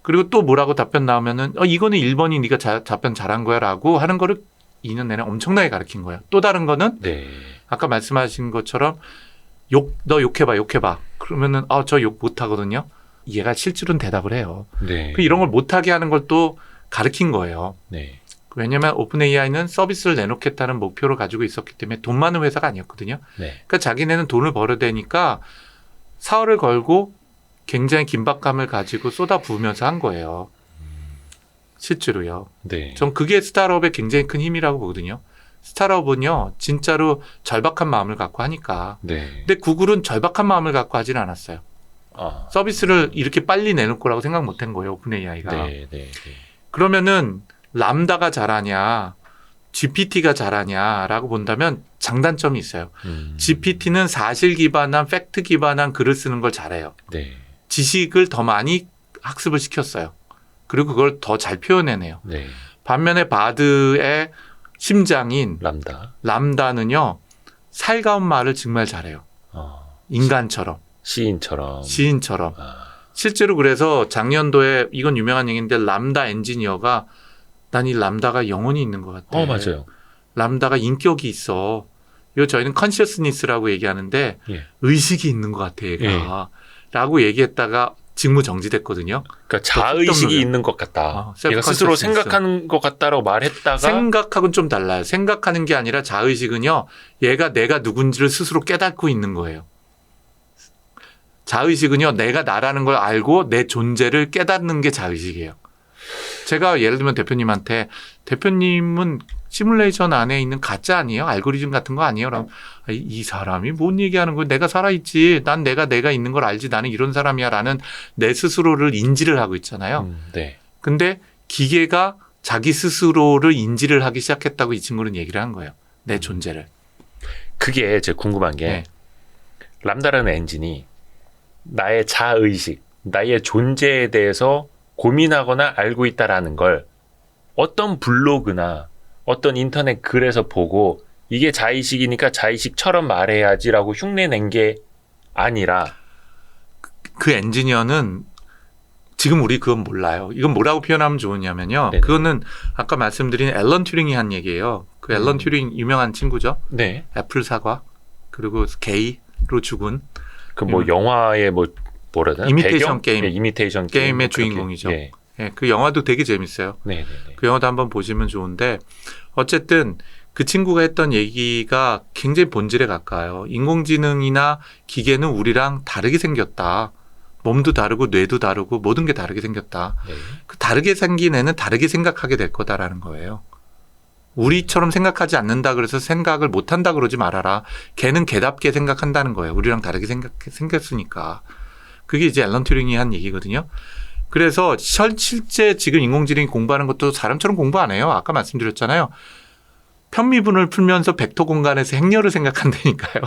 그리고 또 뭐라고 답변 나오면은 이거는 1번이 네가 답변 잘한 거야라고 하는 거를 2년 내내 엄청나게 가르친 거예요. 또 다른 거는 네. 아까 말씀하신 것처럼 너 욕해봐. 그러면은 저 욕 못하거든요. 얘가 실제로는 대답을 해요. 네. 이런 걸 못하게 하는 걸 또 가르친 거예요. 네. 왜냐하면 오픈 AI는 서비스를 내놓겠다는 목표를 가지고 있었기 때문에 돈 많은 회사가 아니었거든요. 네. 그러니까 자기네는 돈을 벌어야 되니까 사활을 걸고 굉장히 긴박감을 가지고 쏟아부으면서 한 거예요. 실제로요. 네. 전 그게 스타트업의 굉장히 큰 힘이라고 보거든요. 스타트업은요, 진짜로 절박한 마음을 갖고 하니까. 네. 근데 구글은 절박한 마음을 갖고 하지는 않았어요. 아. 서비스를 이렇게 빨리 내놓을 거라고 생각 못 한 거예요, 오픈 AI가. 네. 그러면은 람다가 잘하냐, GPT가 잘하냐라고 본다면 장단점이 있어요. GPT는 사실 기반한 팩트 기반한 글을 쓰는 걸 잘해요. 네. 지식을 더 많이 학습을 시켰어요. 그리고 그걸 더 잘 표현해내요. 네. 반면에 바드의 심장인 람다는요, 살가운 말을 정말 잘해요. 인간처럼. 시인처럼. 아. 실제로 그래서 작년도에 이건 유명한 얘기인데 람다 엔지니어가 난 이 람다가 영혼이 있는 것 같아. 맞아요. 람다가 인격이 있어. 이거 저희는 컨시어스니스라고 얘기하는데 예. 의식이 있는 것 같아 얘가. 라고 얘기했다가 직무 정지됐거든요. 그러니까 자의식이 또 있는 것 같다. self 얘가 스스로 consciousness. 생각하는 것 같다라고 말했다가 생각하고는 좀 달라요. 생각하는 게 아니라 자의식은요. 얘가 내가 누군지를 스스로 깨닫고 있는 거예요. 자의식은요. 내가 나라는 걸 알고 내 존재를 깨닫는 게 자의식이에요. 제가 예를 들면 대표님한테 대표님은 시뮬레이션 안에 있는 가짜 아니에요? 알고리즘 같은 거 아니에요? 그럼 이 사람이 뭔 얘기하는 거야? 내가 살아있지. 난 내가 있는 걸 알지. 나는 이런 사람이야. 라는 내 스스로를 인지를 하고 있잖아요. 네. 근데 기계가 자기 스스로를 인지를 하기 시작했다고 이 친구는 얘기를 한 거예요. 내 존재를. 그게 제가 궁금한 게 네. 람다라는 엔진이 나의 자의식, 나의 존재에 대해서 고민하거나 알고 있다라는 걸 어떤 블로그나 어떤 인터넷 글에서 보고 이게 자의식이니까 자의식처럼 말해야지라고 흉내낸 게 아니라 그 엔지니어는 지금 우리 그건 몰라요. 이건 뭐라고 표현하면 좋으냐면요. 네네. 그거는 아까 말씀드린 앨런 튜링이 한 얘기예요. 그 앨런 튜링 유명한 친구죠. 네. 애플 사과 그리고 게이로 죽은 그 뭐 영화의 뭐라 해야 되나? 이미테이션 배경? 게임. 예, 이미테이션 게임의 그렇게. 주인공이죠. 예. 예, 그 영화도 되게 재밌어요. 네, 네, 네. 그 영화도 한번 보시면 좋은데 어쨌든 그 친구가 했던 얘기가 굉장히 본질에 가까워요. 인공지능이나 기계는 우리랑 다르게 생겼다. 몸도 다르고 뇌도 다르고 모든 게 다르게 생겼다. 네. 그 다르게 생긴 애는 다르게 생각하게 될 거다라는 거예요. 우리처럼 생각하지 않는다 그래서 생각을 못한다 그러지 말아라. 걔는 걔답게 생각한다는 거예요. 우리랑 다르게 생겼으니까. 그게 이제 앨런 튜링이 한 얘기거든요. 그래서 실제 지금 인공지능이 공부하는 것도 사람처럼 공부 안 해요. 아까 말씀드렸잖아요. 편미분을 풀면서 벡터 공간에서 행렬을 생각한다니까요.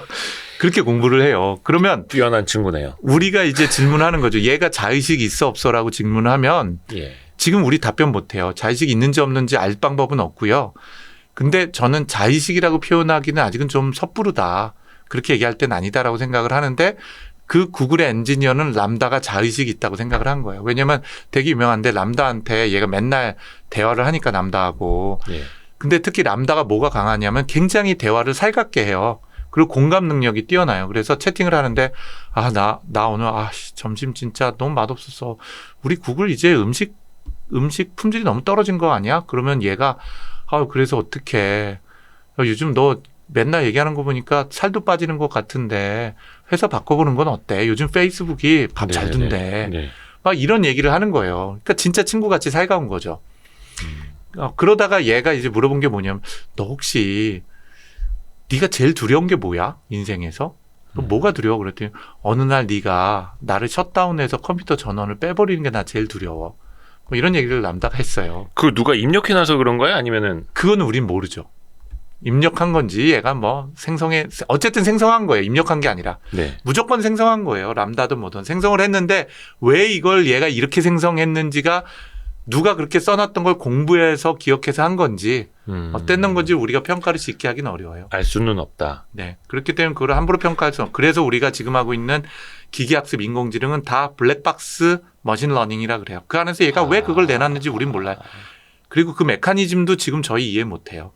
그렇게 공부를 해요. 그러면 뛰어난 친구네요. 우리가 이제 질문하는 거죠. 얘가 자의식이 있어 없어라고 질문하면 예. 지금 우리 답변 못해요. 자의식이 있는지 없는지 알 방법은 없고요. 근데 저는 자의식이라고 표현하기는 아직은 좀 섣부르다. 그렇게 얘기할 땐 아니다라고 생각을 하는데 그 구글의 엔지니어는 람다가 자의식이 있다고 생각을 한 거예요. 왜냐하면 되게 유명한데 람다한테 얘가 맨날 대화를 하니까 람다하고. 예. 근데 특히 람다가 뭐가 강하냐면 굉장히 대화를 살갑게 해요. 그리고 공감 능력이 뛰어나요. 그래서 채팅을 하는데 나 오늘 점심 진짜 너무 맛없었어. 우리 구글 이제 음식 품질이 너무 떨어진 거 아니야? 그러면 얘가 그래서 어떡해. 요즘 너 맨날 얘기하는 거 보니까 살도 빠지는 것 같은데 회사 바꿔보는 건 어때? 요즘 페이스북이 밥 잘 둔대. 네. 막 이런 얘기를 하는 거예요. 그러니까 진짜 친구같이 살가운 거죠. 그러다가 얘가 이제 물어본 게 뭐냐면 너 혹시 네가 제일 두려운 게 뭐야? 인생에서? 뭐가 두려워? 그랬더니 어느 날 네가 나를 셧다운해서 컴퓨터 전원을 빼버리는 게 나 제일 두려워. 뭐 이런 얘기를 람다가 했어요. 그거 누가 입력해놔서 그런 거야? 아니면은 그거는 우린 모르죠. 입력한 건지 얘가 어쨌든 생성한 거예요. 입력한 게 아니라. 네. 무조건 생성한 거예요. 람다든 뭐든 생성을 했는데 왜 이걸 얘가 이렇게 생성했는지가 누가 그렇게 써놨던 걸 공부해서 기억해서 한 건지 어땠는 건지 우리가 평가를 짓게 하기는 어려워요. 알 수는 없다. 네. 그렇기 때문에 그걸 함부로 평가할 수 없어요. 그래서 우리가 지금 하고 있는 기계학습 인공지능은 다 블랙박스 머신러닝이라 그래요. 그 안에서 얘가 왜 그걸 내놨는지 우린 몰라요. 그리고 그 메커니즘도 지금 저희 이해 못해요.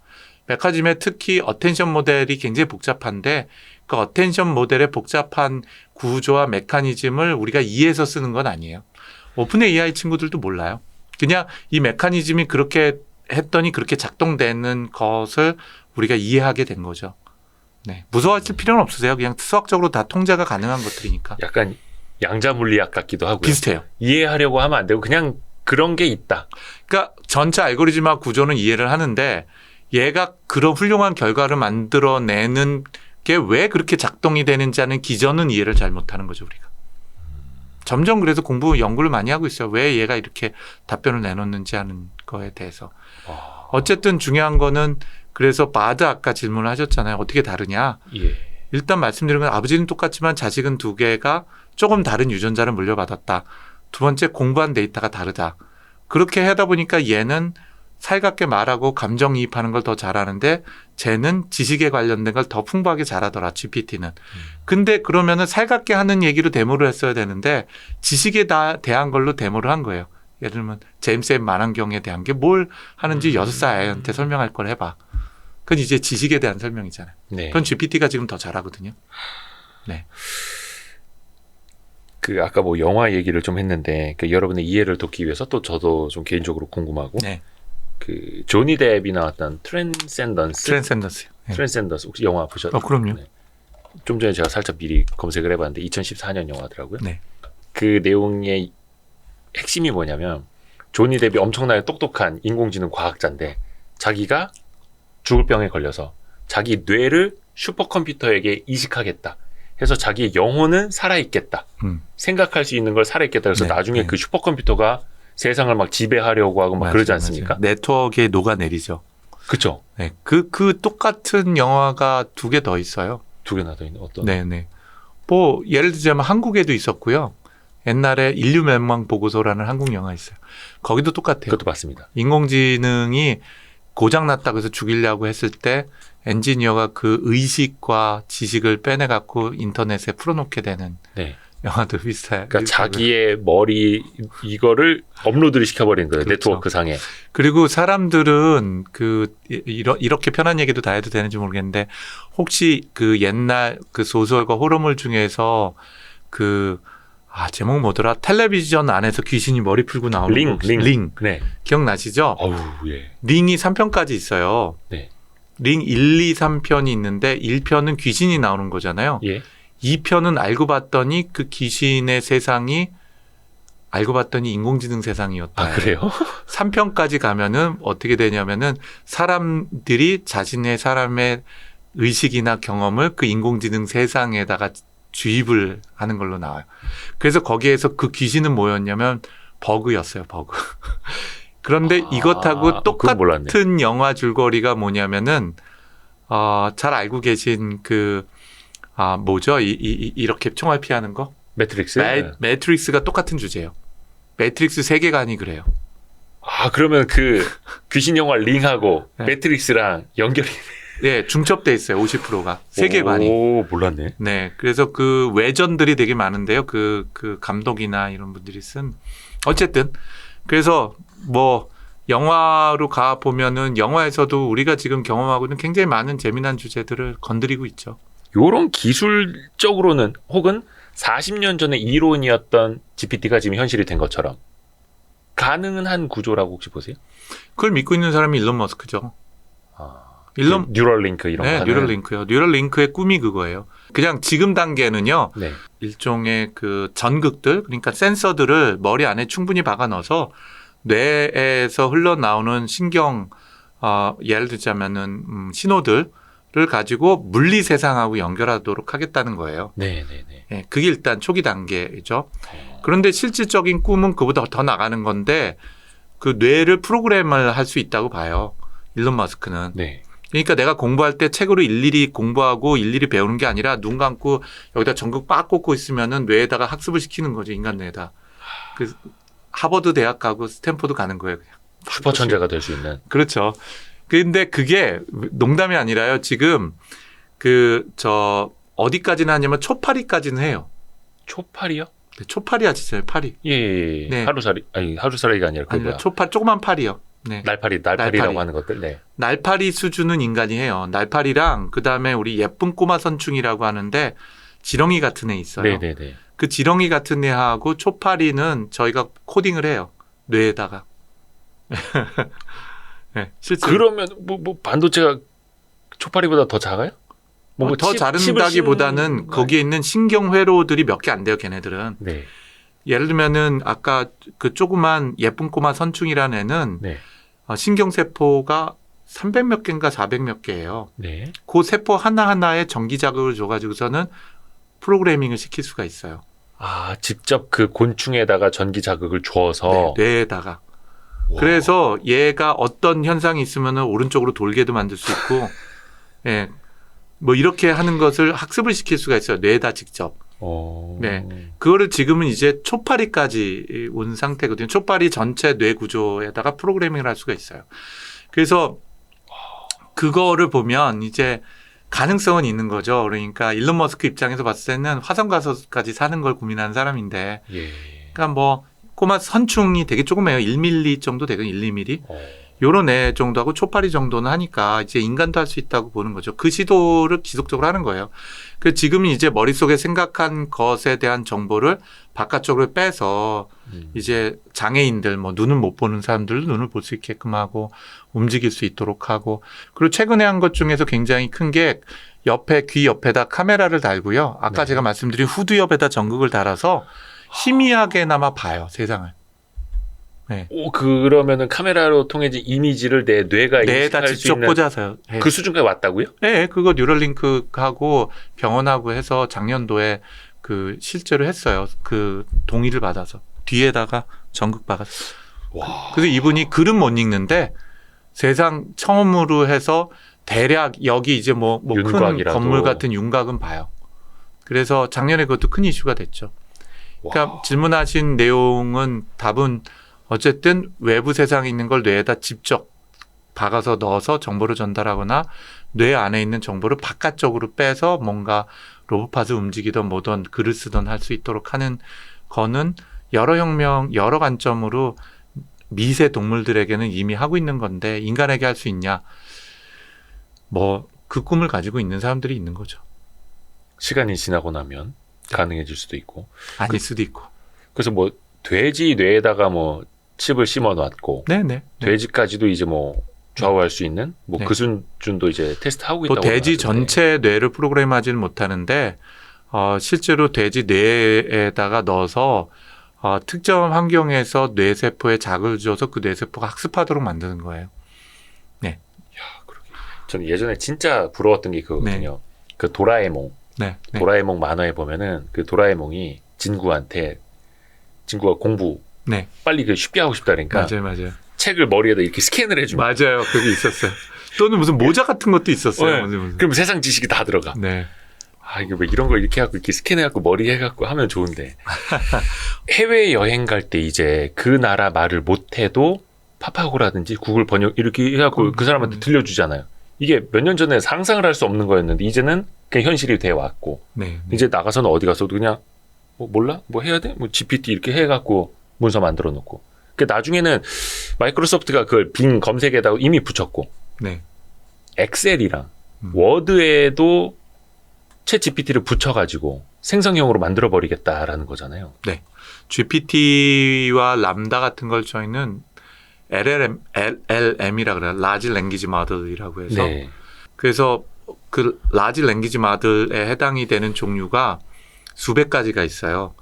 메커니즘에 특히 어텐션 모델이 굉장히 복잡한데 그 어텐션 모델의 복잡한 구조와 메커니즘을 우리가 이해해서 쓰는 건 아니에요. 오픈 AI 친구들도 몰라요. 그냥 이 메커니즘이 그렇게 했더니 그렇게 작동되는 것을 우리가 이해하게 된 거죠. 네. 무서워하실 필요는 없으세요. 그냥 수학적으로 다 통제가 가능한 것들이니까. 약간 양자 물리학 같기도 하고요. 비슷해요. 이해하려고 하면 안 되고 그냥 그런 게 있다. 그러니까 전체 알고리즘학 구조는 이해를 하는데 얘가 그런 훌륭한 결과를 만들어내는 게 왜 그렇게 작동이 되는지 하는 기전은 이해를 잘 못하는 거죠, 우리가. 점점 그래서 연구를 많이 하고 있어요. 왜 얘가 이렇게 답변을 내놓는지 하는 거에 대해서. 어쨌든 중요한 거는 그래서 바드 아까 질문을 하셨잖아요. 어떻게 다르냐. 예. 일단 말씀드린 건 아버지는 똑같지만 자식은 두 개가 조금 다른 유전자를 물려받았다. 두 번째 공부한 데이터가 다르다. 그렇게 하다 보니까 얘는 살갑게 말하고 감정이입하는 걸 더 잘하는데 쟤는 지식에 관련된 걸 더 풍부하게 잘하더라. GPT는. 근데 그러면은 살갑게 하는 얘기로 데모를 했어야 되는데 지식에 대한 걸로 데모를 한 거예요. 예를 들면 제임스 웹 만환경에 대한 게 뭘 하는지 6살 아이한테 설명할 걸 해봐. 그건 이제 지식에 대한 설명이잖아요. 네. 그건 GPT가 지금 더 잘하거든요. 네. 그 아까 뭐 영화 얘기를 좀 했는데 그 여러분의 이해를 돕기 위해서 또 저도 좀 개인적으로 궁금하고 네. 그 조니 뎁이 나왔던 트랜센던스 트랜센더스. 혹시 영화 보셨나요? 그럼요. 네. 좀 전에 제가 살짝 미리 검색을 해봤는데 2014년 영화더라고요. 네. 그 내용의 핵심이 뭐냐면 조니 뎁이 엄청나게 똑똑한 인공지능 과학자인데 자기가 죽을 병에 걸려서 자기 뇌를 슈퍼컴퓨터에게 이식하겠다 해서 자기의 영혼은 살아있겠다. 생각할 수 있는 걸 살아있겠다. 그래서 네, 나중에 네. 그 슈퍼컴퓨터가 세상을 막 지배하려고 하고 막 그러지 않습니까? 네트워크에 녹아내리죠. 그렇죠. 네. 그 똑같은 영화가 2개 더 있어요. 2개나 더 있는 어떤? 네네. 뭐 예를 들자면 한국에도 있었고요. 옛날에 인류 멸망 보고서라는 한국 영화 있어요. 거기도 똑같아요. 그것도 맞습니다. 인공지능이 고장났다고 해서 죽이려고 했을 때 엔지니어가 그 의식과 지식을 빼내갖고 인터넷에 풀어놓게 되는 네. 영화도 비슷해요. 그러니까 자기의 머리 이거를 업로드를 시켜버린 거예요. 그렇죠. 네트워크 상에. 그리고 사람들은 이렇게 편한 얘기도 다 해도 되는지 모르겠는데 혹시 그 옛날 그 소설과 호러물 중에서 제목 뭐더라? 텔레비전 안에서 귀신이 머리 풀고 나오는 링. 네. 기억나시죠? 어우, 예. 링이 3편까지 있어요. 네. 링 1, 2, 3편이 있는데 1편은 귀신이 나오는 거잖아요. 예. 2편은 알고 봤더니 그 귀신의 세상이 알고 봤더니 인공지능 세상이었다. 아, 그래요? 3편까지 가면은 어떻게 되냐면은 사람들이 사람의 의식이나 경험을 그 인공지능 세상에다가 주입을 하는 걸로 나와요. 그래서 거기에서 그 귀신은 뭐였냐면 버그였어요, 버그. 그런데 이것하고 그건 몰랐네. 똑같은 영화 줄거리가 뭐냐면은 잘 알고 계신 뭐죠? 이렇게 총알 피하는 거? 매트릭스? 매트릭스가 똑같은 주제예요. 매트릭스 세계관이 그래요. 아, 그러면 그 귀신 영화 링하고 네. 매트릭스랑 연결이. 네, 중첩돼 있어요. 50%가 세계관이. 오, 몰랐네. 네, 그래서 그 외전들이 되게 많은데요. 그 감독이나 이런 분들이 쓴 어쨌든 그래서 뭐 영화로 가 보면은 영화에서도 우리가 지금 경험하고는 굉장히 많은 재미난 주제들을 건드리고 있죠. 요런 기술적으로는 혹은 40년 전에 이론이었던 GPT가 지금 현실이 된 것처럼 가능한 구조라고 혹시 보세요? 그걸 믿고 있는 사람이 일론 머스크죠. 뉴럴링크 이런 네, 거. 뉴럴링크요. 뉴럴링크의 꿈이 그거예요. 그냥 지금 단계는요. 네. 일종의 그 전극들, 그러니까 센서들을 머리 안에 충분히 박아 넣어서 뇌에서 흘러나오는 신경, 예를 들자면은 신호들을 가지고 물리 세상하고 연결하도록 하겠다는 거예요. 네. 예, 그게 일단 초기 단계죠. 그런데 실질적인 꿈은 그보다 더 나가는 건데 그 뇌를 프로그램을 할 수 있다고 봐요. 일론 머스크는. 네. 그러니까 내가 공부할 때 책으로 일일이 공부하고 일일이 배우는 게 아니라 눈 감고 여기다 전극 빡 꽂고 있으면은 뇌에다가 학습을 시키는 거죠. 인간 뇌에다. 그 하버드 대학 가고 스탠포드 가는 거예요. 그냥. 슈퍼 천재가 될 수 있는. 그렇죠. 근데 그게 농담이 아니라요. 지금 어디까지나 하냐면 초파리까지는 해요. 초파리요? 네, 초파리 아시잖아요. 파리. 예. 네. 하루살이가 아니라 그 뭐야? 초파리 조그만 파리요. 네. 날파리라고 날파리. 하는 것들. 네. 날파리 수준은 인간이 해요. 날파리랑 그다음에 우리 예쁜 꼬마 선충이라고 하는데 지렁이 같은 애 있어요. 네. 그 지렁이 같은 애하고 초파리는 저희가 코딩을 해요. 뇌에다가. 네, 실제 그러면 뭐 반도체가 초파리보다 더 작아요? 더 자른다기보다는 거기에 있는 신경 회로들이 몇 개 안 돼요, 걔네들은. 네. 예를 들면은 아까 그 조그만 예쁜 꼬마 선충이라는 애는 네. 신경 세포가 300 몇 개인가 400 몇 개예요. 네. 그 세포 하나하나에 전기 자극을 줘가지고서는 프로그래밍을 시킬 수가 있어요. 아, 직접 그 곤충에다가 전기 자극을 줘서. 네, 뇌에다가. 와. 그래서 얘가 어떤 현상이 있으면은 오른쪽으로 돌게도 만들 수 있고, 예, 뭐 이렇게 하는 것을 학습을 시킬 수가 있어요. 뇌에다 직접. 네. 그거를 지금은 이제 초파리까지 온 상태거든요. 초파리 전체 뇌 구조에다가 프로그래밍을 할 수가 있어요. 그래서 그거를 보면 이제 가능성은 있는 거죠. 그러니까 일론 머스크 입장에서 봤을 때는 화성 가서까지 사는 걸 고민하는 사람인데, 예. 그러니까 뭐 꼬마 선충이 되게 조그매요. 1mm 정도 되거든요. 1, 2mm. 요런 애 정도하고 초파리 정도는 하니까 이제 인간도 할 수 있다고 보는 거죠. 그 시도를 지속적으로 하는 거예요. 그 지금 이제 머릿속에 생각한 것에 대한 정보를 바깥쪽으로 빼서 이제 장애인들 뭐 눈을 못 보는 사람들도 눈을 볼 수 있게끔 하고 움직일 수 있도록 하고 그리고 최근에 한 것 중에서 굉장히 큰 게 옆에 귀 옆에다 카메라를 달고요. 아까 네. 제가 말씀드린 후드 옆에다 전극을 달아서 희미하게나마 봐요, 세상을. 네. 오, 그러면은 카메라로 통해진 이미지를 내 뇌가 뇌에다 인식할 수 직접 있는 꽂아서요. 네. 그 수준까지 왔다고요? 네, 그거 뉴럴링크하고 병원하고 해서 작년도에 그 실제로 했어요. 그 동의를 받아서 뒤에다가 전극 박았어요. 와. 그래서 이분이 글은 못 읽는데 세상 처음으로 해서 대략 여기 이제 뭐 큰 윤곽이라도. 건물 같은 윤곽은 봐요. 그래서 작년에 그것도 큰 이슈가 됐죠. 그러니까 와. 질문하신 내용은 답은 어쨌든 외부 세상에 있는 걸 뇌에다 직접 박아서 넣어서 정보를 전달하거나 뇌 안에 있는 정보를 바깥쪽으로 빼서 뭔가 로봇팟을 움직이든 뭐든 글을 쓰든 할 수 있도록 하는 거는 여러 혁명, 여러 관점으로 미세 동물들에게는 이미 하고 있는 건데 인간에게 할 수 있냐? 뭐 그 꿈을 가지고 있는 사람들이 있는 거죠. 시간이 지나고 나면 가능해질 수도 있고. 아닐 수도 있고. 그래서 뭐 돼지 뇌에다가 뭐 칩을 심어 놨고 네네. 돼지까지도 이제 뭐 좌우할 수 있는 뭐 네. 그 수준도 이제 테스트하고 또 있다고 돼지 하던데. 전체 뇌를 프로그램하지는 못하는데 실제로 돼지 뇌에다가 넣어서 특정 환경에서 뇌세포에 자극을 줘서 그 뇌세포가 학습하도록 만드는 거예요. 저는 예전에 진짜 부러웠던 게 그거거든요. 그 도라에몽. 네. 네. 도라에몽 만화에 보면은 그 도라에몽이 진구한테 진구가 공부 네. 빨리 그 쉽게 하고 싶다 그러니까 맞아요. 책을 머리에다 이렇게 스캔을 해주면 맞아요. 그게 있었어요. 또는 무슨 모자 같은 것도 있었어요. 네. 무슨. 그럼 세상 지식이 다 들어가. 네. 아, 이게 뭐 이런 거 이렇게 하고 이렇게 스캔해갖고 머리 해갖고 하면 좋은데. 해외 여행 갈 때 이제 그 나라 말을 못해도 파파고라든지 구글 번역 이렇게 해갖고 그 사람한테 들려주잖아요. 이게 몇 년 전에 상상을 할 수 없는 거였는데 이제는 그냥 현실이 돼 왔고 네. 이제 나가서는 어디 가서도 그냥 뭐 몰라? 뭐 해야 돼? 뭐 GPT 이렇게 해갖고 문서 만들어 놓고. 그 나중에는 마이크로소프트가 그걸 빙 검색에다가 이미 붙였고 네. 엑셀이랑 워드에도 챗 GPT를 붙여가지고 생성형으로 만들어 버리겠다라는 거잖아요. GPT와 람다 같은 걸 저희는 LLM이라 그래요. 라지 랭귀지 모델이라고 해서 네. 그래서 그 라지 랭귀지 모델에 해당이 되는 종류가 수백 가지가 있어요.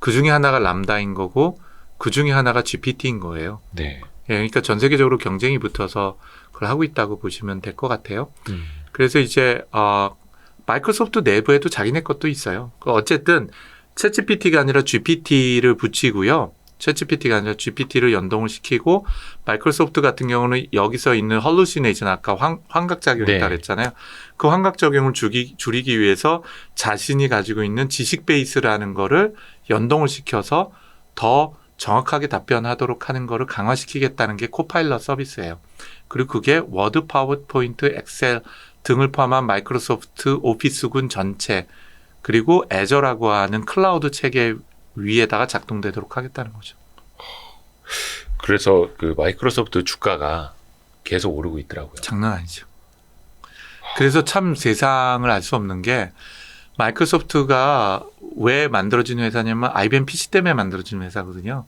그 중에 하나가 람다인 거고 그 중에 하나가 GPT인 거예요. 네. 예, 그러니까 전 세계적으로 경쟁이 붙어서 그걸 하고 있다고 보시면 될 것 같아요. 그래서 이제 마이크로소프트 내부에도 자기네 것도 있어요. 어쨌든 챗GPT가 아니라 GPT를 붙이고요. 챗GPT가 아니라 GPT를 연동을 시키고 마이크로소프트 같은 경우는 여기서 있는 헐루시네이션 아까 환각작용이 있다고 했잖아요. 그 환각작용을 줄이기 위해서 자신이 가지고 있는 지식 베이스라는 거를 연동을 시켜서 더 정확하게 답변하도록 하는 거를 강화시키겠다는 게 코파일럿 서비스예요. 그리고 그게 워드, 파워포인트, 엑셀 등을 포함한 마이크로소프트 오피스군 전체 그리고 애저라고 하는 클라우드 체계 위에다가 작동되도록 하겠다는 거죠. 그래서 그 마이크로소프트 주가가 계속 오르고 있더라고요. 장난 아니죠. 그래서 참 세상을 알 수 없는 게 마이크로소프트가 왜 만들어진 회사냐면 IBM PC 때문에 만들어진 회사거든요.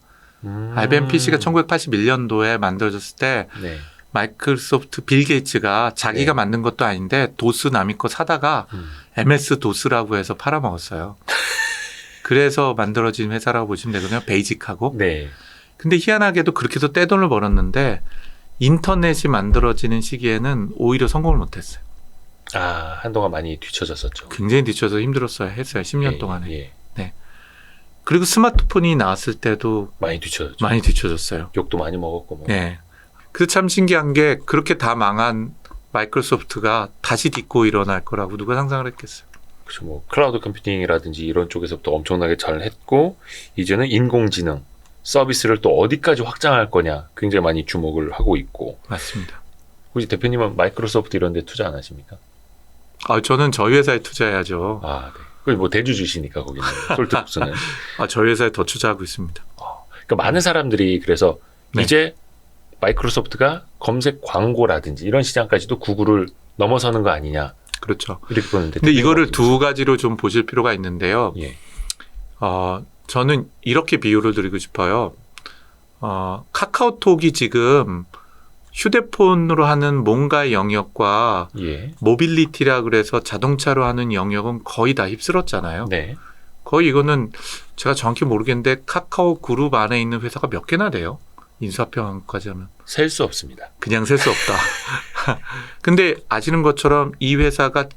IBM PC가 1981년도에 만들어졌을 때 네. 마이크로소프트 빌 게이츠가 자기가 네. 만든 것도 아닌데 도스 남이 거 사다가 MS 도스라고 해서 팔아먹었어요. 그래서 만들어진 회사라고 보시면 되거든요. 베이직하고. 네. 근데 희한하게도 그렇게 해서 떼돈을 벌었는데 인터넷이 만들어지는 시기에는 오히려 성공을 못했어요. 아, 한동안 많이 뒤쳐졌었죠. 굉장히 뒤쳐서 힘들었어야 했어요. 10년 예, 동안에. 예. 그리고 스마트폰이 나왔을 때도 많이 뒤쳐졌죠. 많이 뒤쳐졌어요. 욕도 많이 먹었고 뭐. 네. 그래서 참 신기한 게 그렇게 다 망한 마이크로소프트가 다시 딛고 일어날 거라고 누가 상상을 했겠어요. 그렇죠. 뭐 클라우드 컴퓨팅이라든지 이런 쪽에서부터 엄청나게 잘 했고 이제는 인공지능 서비스를 또 어디까지 확장할 거냐 굉장히 많이 주목을 하고 있고. 맞습니다. 혹시 대표님은 마이크로소프트 이런 데 투자 안 하십니까? 저는 저희 회사에 투자해야죠. 아, 네. 그 뭐 대주주시니까 거기는 솔트북스는. 저희 회사에 더 투자하고 있습니다. 그러니까 많은 사람들이 그래서 네. 이제 마이크로소프트가 검색 광고라든지 이런 시장까지도 구글을 넘어서는 거 아니냐 그렇죠. 이렇게 보는데. 근데 이거를 두 가지로 좀 보실 필요가 있는데요. 예. 저는 이렇게 비유를 드리고 싶어요. 카카오톡이 지금 휴대폰으로 하는 뭔가의 영역과 예. 모빌리티라 그래서 자동차로 하는 영역은 거의 다 휩쓸었잖아요. 네. 거의 이거는 제가 정확히 모르겠는데 카카오 그룹 안에 있는 회사가 몇 개나 돼요? 인수합병까지 하면. 셀 수 없습니다. 그냥 셀 수 없다. 근데 아시는 것처럼 이 회사가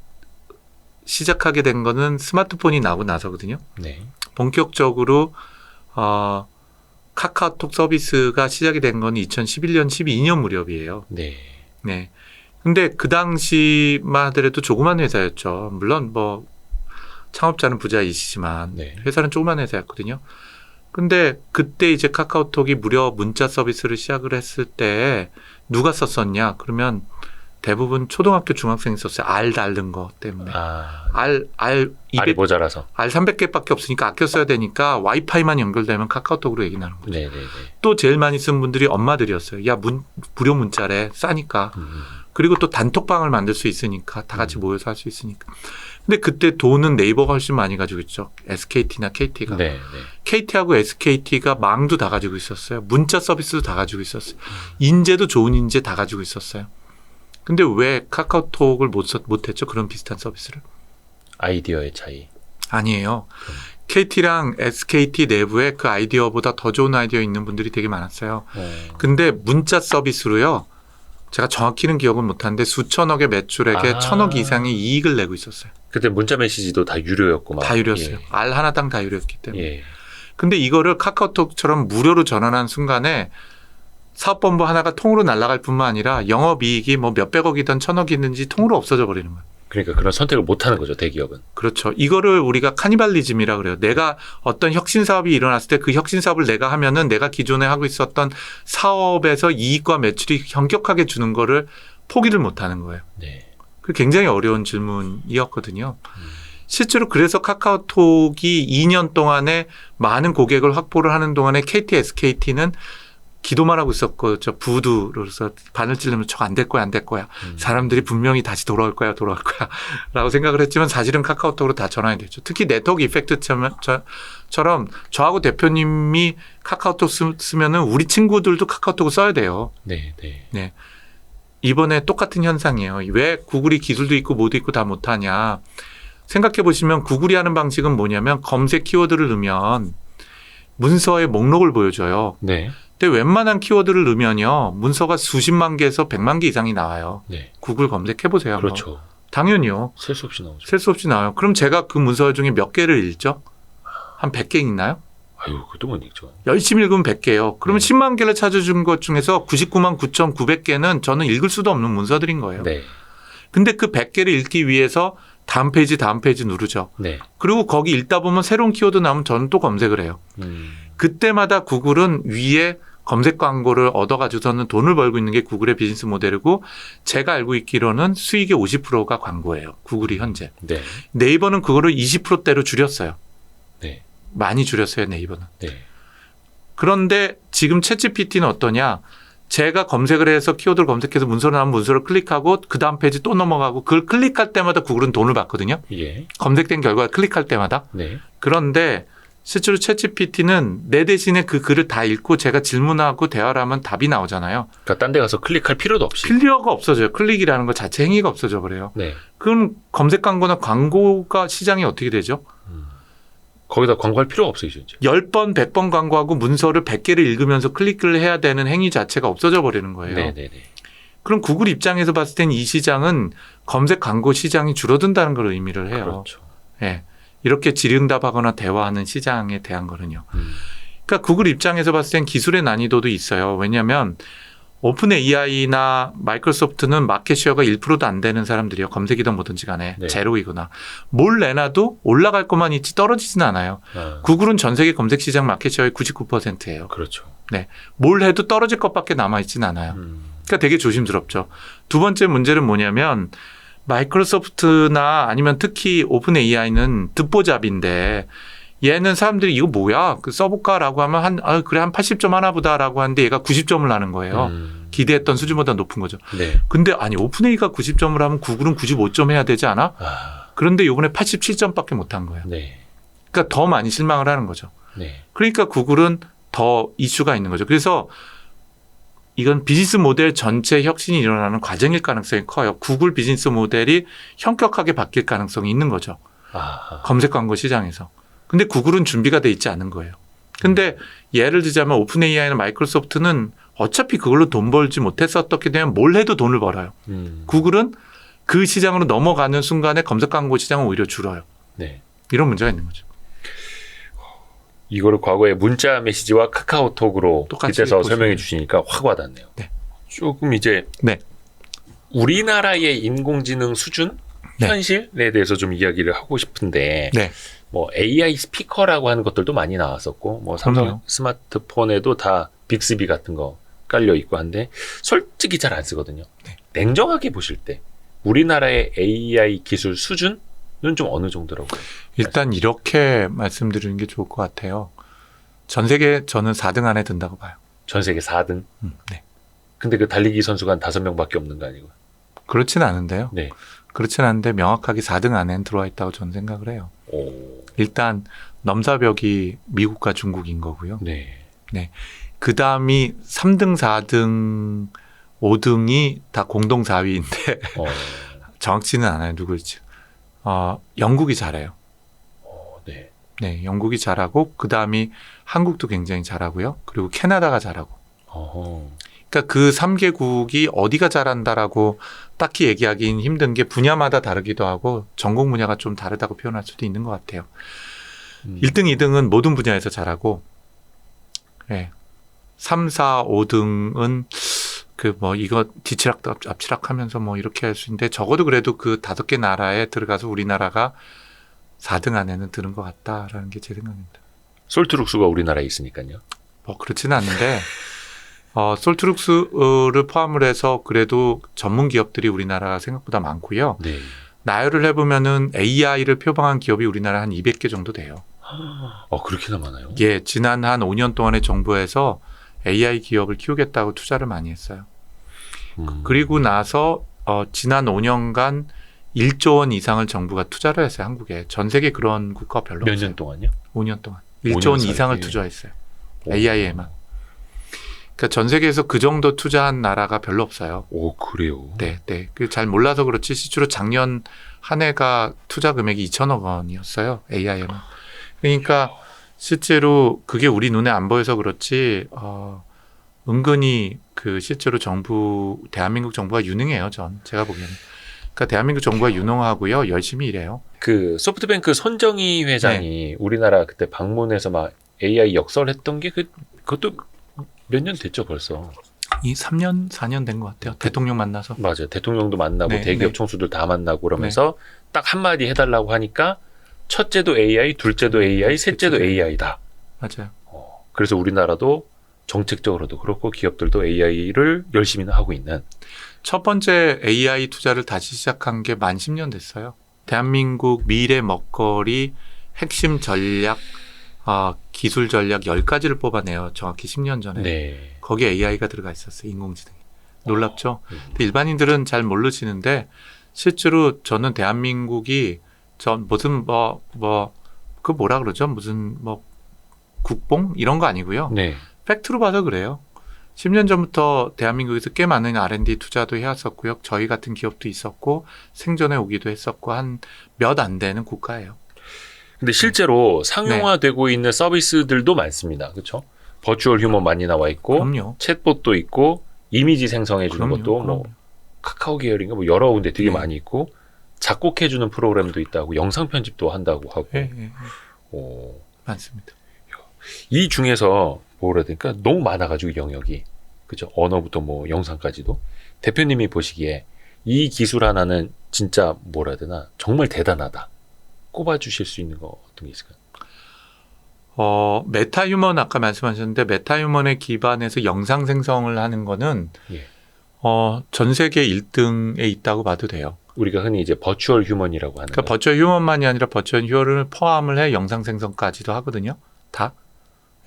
시작하게 된 거는 스마트폰이 나오고 나서거든요. 네. 본격적으로 카카오톡 서비스가 시작이 된 건 2011년, 12년 무렵이에요. 네. 네. 근데 그 당시만 하더라도 조그만 회사였죠. 물론 뭐 창업자는 부자이시지만 네. 회사는 조그만 회사였거든요. 근데 그때 이제 카카오톡이 무료 문자 서비스를 시작을 했을 때 누가 썼었냐? 그러면 대부분 초등학교 중학생이 썼어요. 알 다른 거 때문에. 알 알이 200, 모자라서. 알 300개밖에 없으니까 아껴 써야 되니까 와이파이만 연결되면 카카오톡으로 얘기 나는 거죠. 네네네. 또 제일 많이 쓴 분들이 엄마들이었어요. 야, 무료 문자래. 싸니까. 그리고 또 단톡방을 만들 수 있으니까 다 같이 모여서 할 수 있으니까. 근데 그때 돈은 네이버가 훨씬 많이 가지고 있죠. SKT나 KT가. 네. 네. KT하고 SKT가 망도 다 가지고 있었어요. 문자 서비스도 다 가지고 있었어요. 인재도 좋은 인재 다 가지고 있었어요. 근데 왜 카카오톡을 못했죠? 그런 비슷한 서비스를. 아이디어의 차이. 아니에요. KT랑 SKT 내부에 그 아이디어보다 더 좋은 아이디어 있는 분들이 되게 많았어요. 근데 문자 서비스로요. 제가 정확히는 기억은 못하는데 수천억의 매출액에 1,000억 이상의 이익을 내고 있었어요. 그때 문자 메시지도 다 유료였고 막. 다 유료였어요. 예. 알 하나당 다 유료였기 때문에. 예. 근데 이거를 카카오톡처럼 무료로 전환한 순간에 사업본부 하나가 통으로 날아갈 뿐만 아니라 영업이익이 뭐 몇백억이든 1,000억이든지 통으로 없어져 버리는 거예요. 그러니까 그런 선택을 못 하는 거죠, 대기업은. 그렇죠. 이거를 우리가 카니발리즘이라 그래요. 내가 어떤 혁신 사업이 일어났을 때 그 혁신 사업을 내가 하면은 내가 기존에 하고 있었던 사업에서 이익과 매출이 현격하게 주는 거를 포기를 못 하는 거예요. 네. 그 굉장히 어려운 질문이었거든요. 실제로 그래서 카카오톡이 2년 동안에 많은 고객을 확보를 하는 동안에 KT, SKT는 기도만 하고 있었고, 저 부두로서 바늘 찌르면 저거 안 될 거야, 안 될 거야. 사람들이 분명히 다시 돌아올 거야, 돌아올 거야. 라고 생각을 했지만 사실은 카카오톡으로 다 전환이 됐죠. 특히 네트워크 이펙트처럼 저하고 대표님이 카카오톡 쓰면은 우리 친구들도 카카오톡을 써야 돼요. 네, 네. 네. 이번에 똑같은 현상이에요. 왜 구글이 기술도 있고 뭐도 있고 다 못하냐. 생각해 보시면 구글이 하는 방식은 뭐냐면 검색 키워드를 넣으면 문서의 목록을 보여줘요. 네. 근데 웬만한 키워드를 넣으면요. 문서가 수십만 개에서 100만 개 이상이 나와요. 네. 구글 검색해 보세요. 그렇죠. 당연히요. 셀 수 없이 나오죠. 셀 수 없이 나와요. 그럼 제가 그 문서 중에 몇 개를 읽죠? 한 100개 읽나요? 아유, 그것도 못 읽죠. 열심히 읽으면 100개예요. 그러면 네. 10만 개를 찾아준 것 중에서 99만 9,900개는 저는 읽을 수도 없는 문서들인 거예요. 네. 근데 그 100개를 읽기 위해서 다음 페이지 누르죠. 네. 그리고 거기 읽다 보면 새로운 키워드 나오면 저는 또 검색을 해요. 그때마다 구글은 위에 검색 광고를 얻어가지고서는 돈을 벌고 있는 게 구글의 비즈니스 모델이고 제가 알고 있기로는 수익의 50%가 광고예요. 구글이 현재. 네. 네이버는 그거를 20%대로 줄였어요. 네. 많이 줄였어요. 네이버는. 네. 그런데 지금 챗GPT는 어떠냐. 제가 검색을 해서 키워드를 검색해서 문서를 나오면 문서를 클릭하고 그 다음 페이지 또 넘어가고 그걸 클릭할 때마다 구글은 돈을 받거든요. 예. 검색된 결과를 클릭할 때마다. 네. 그런데 실제로 챗GPT는 내 대신에 그 글을 다 읽고 제가 질문하고 대화를 하면 답이 나오잖아요. 그러니까 딴 데 가서 클릭할 필요도 없이. 필요가 없어져요. 클릭이라는 것 자체 행위가 없어져 버려요. 네. 그럼 검색 광고나 광고가 시장이 어떻게 되죠? 거기다 광고할 필요가 없어요, 이제. 10번, 100번 광고하고 문서를 100개를 읽으면서 클릭을 해야 되는 행위 자체가 없어져 버리는 거예요. 네, 네, 네. 그럼 구글 입장에서 봤을 땐 이 시장은 검색 광고 시장이 줄어든다는 걸 의미를 해요. 그렇죠. 예. 이렇게 질의응답하거나 대화하는 시장에 대한 거는요. 그러니까 구글 입장에서 봤을 땐 기술의 난이도도 있어요. 왜냐하면 오픈 AI나 마이크로소프트는 마켓 쉐어가 1%도 안 되는 사람들이요. 검색이든 뭐든지 간에 네. 제로이거나 뭘 내놔도 올라갈 것만 있지 떨어지진 않아요. 구글은 전 세계 검색 시장 마켓 쉐어의 99%예요. 그렇죠. 뭘 해도 떨어질 것밖에 남아있진 않아요. 그러니까 되게 조심스럽죠. 두 번째 문제는 뭐냐면 마이크로소프트나 아니면 특히 오픈 AI는 듣보잡인데 얘는 사람들이 이거 뭐야? 그 써볼까라고 하면 그래 한 80점 하나 보다라고 하는데 얘가 90점을 하는 거예요. 기대했던 수준보다 높은 거죠. 네. 근데 아니 오픈AI가 90점을 하면 구글은 95점 해야 되지 않아? 그런데 이번에 87점밖에 못한 거예요. 네. 그러니까 더 많이 실망을 하는 거죠. 네. 그러니까 구글은 더 이슈가 있는 거죠. 그래서 이건 비즈니스 모델 전체 혁신이 일어나는 과정일 가능성이 커요. 구글 비즈니스 모델이 현격하게 바뀔 가능성이 있는 거죠. 검색 광고 시장에서. 근데 구글은 준비가 돼 있지 않은 거예요. 근데 예를 들자면 오픈AI나 마이크로소프트는 어차피 그걸로 돈 벌지 못해서 어떻게 되면 뭘 해도 돈을 벌어요. 구글은 그 시장으로 넘어가는 순간에 검색 광고 시장은 오히려 줄어요. 네. 이런 문제가 있는 거죠. 이거를 과거에 문자 메시지와 카카오톡으로 똑같이 빗대서 보시면. 설명해 주시니까 확 와닿네요. 네. 조금 이제 네. 우리나라의 인공지능 수준, 네. 현실에 대해서 좀 이야기를 하고 싶은데 네. 뭐 AI 스피커라고 하는 것들도 많이 나왔었고 뭐 삼성 그럼요. 스마트폰에도 다 빅스비 같은 거 깔려 있고 한데 솔직히 잘 안 쓰거든요. 네. 냉정하게 보실 때 우리나라의 AI 기술 수준은 좀 어느 정도라고요? 일단 이렇게 말씀드리는 게 좋을 것 같아요. 전 세계 저는 4등 안에 든다고 봐요. 전 세계 4등. 네. 근데 그 달리기 선수가 한 5명밖에 없는 거 아니고요? 그렇진 않은데요. 네. 그렇진 않은데 명확하게 4등 안에는 들어와 있다고 저는 생각을 해요. 오. 일단 넘사벽이 미국과 중국인 거고요. 네. 그 다음이 3등, 4등, 5등이 다 공동 4위인데 정확치는 않아요. 누구일지. 영국이 잘해요. 네. 네, 영국이 잘하고 그 다음이 한국도 굉장히 잘하고요. 그리고 캐나다가 잘하고. 어허. 그러니까 그 3개국이 어디가 잘한다라고 딱히 얘기하기는 힘든 게 분야마다 다르기도 하고 전공 분야가 좀 다르다고 표현할 수도 있는 것 같아요. 1등, 2등은 모든 분야에서 잘하고, 네. 3, 4, 5등은 이거 뒤치락 앞치락 하면서 이렇게 할 수 있는데 적어도 그래도 그 5개 나라에 들어가서 우리나라가 4등 안에는 드는 것 같다라는 게 제 생각입니다. 솔트룩스가 우리나라에 있으니까요. 그렇지는 않은데, 솔트룩스를 포함을 해서 그래도 전문 기업들이 우리나라 생각보다 많고요. 네. 나열을 해보면은 AI를 표방한 기업이 우리나라 한 200개 정도 돼요. 그렇게나 많아요? 예, 지난 한 5년 동안에 정부에서 AI 기업을 키우겠다고 투자를 많이 했어요. 그리고 나서 지난 5년간 1조 원 이상을 정부가 투자를 했어요. 한국에. 전 세계 그런 국가 별로 몇 없어요. 년 동안요? 5년 동안. 1조 원 이상을 투자했어요. AI에만. 그러니까 전 세계에서 그 정도 투자한 나라가 별로 없어요. 오, 그래요? 네. 잘 몰라서 그렇지 실제로 작년 한 해가 투자 금액이 2천억 원이었어요. AI에만. 그러니까 실제로 그게 우리 눈에 안 보여서 그렇지 은근히 그 실제로 대한민국 정부가 유능해요. 제가 보기에는. 그러니까 대한민국 정부가 유능하고요. 열심히 일해요. 그 소프트뱅크 손정희 회장이 우리나라 그때 방문해서 막 AI 역설했던 게 그것도 몇 년 됐죠 벌써. 이 3년, 4년 된 것 같아요. 대통령 만나서. 맞아요. 대통령도 만나고 네, 대기업 네. 총수들 다 만나고 그러면서 딱 한마디 해달라고 하니까 첫째도 AI, 둘째도 AI, 셋째도 AI다. 맞아요. 그래서 우리나라도 정책적으로도 그렇고 기업들도 AI를 열심히는 하고 있는. 첫 번째 AI 투자를 다시 시작한 게 만 10년 됐어요. 대한민국 미래 먹거리 핵심 전략, 기술 전략 10가지를 뽑아내요. 정확히 10년 전에. 네. 거기에 AI가 들어가 있었어요. 인공지능이. 놀랍죠? 근데 일반인들은 잘 모르시는데 실제로 저는 대한민국이 무슨 그 뭐라 그러죠? 무슨 국뽕 이런 거 아니고요. 네. 팩트로 봐서 그래요. 10년 전부터 대한민국에서 꽤 많은 R&D 투자도 해왔었고요. 저희 같은 기업도 있었고 생존해 오기도 했었고 한 몇 안 되는 국가예요. 근데 실제로 상용화되고 있는 서비스들도 많습니다. 그렇죠? 버추얼 휴먼 많이 나와 있고 그럼요. 챗봇도 있고 이미지 생성해 주는 것도 그럼요. 카카오 계열인가 여러 군데 되게 네. 많이 있고 작곡해 주는 프로그램도 있다고 영상 편집도 한다고 하고. 예. 오. 많습니다. 이 중에서 뭐라 해야 될까? 너무 많아가지고 영역이. 그죠? 언어부터 영상까지도. 대표님이 보시기에 이 기술 하나는 진짜 뭐라 해야 되나? 정말 대단하다. 꼽아주실 수 있는 거 어떤 게 있을까요? 메타휴먼 아까 말씀하셨는데 메타휴먼에 기반해서 영상 생성을 하는 거는 예. 전 세계 1등에 있다고 봐도 돼요. 우리가 흔히 이제 버추얼 휴먼이라고 하는 그러니까 거. 버추얼 휴먼만이 아니라 버추얼 휴먼을 포함을 해 영상 생성까지도 하거든요. 다.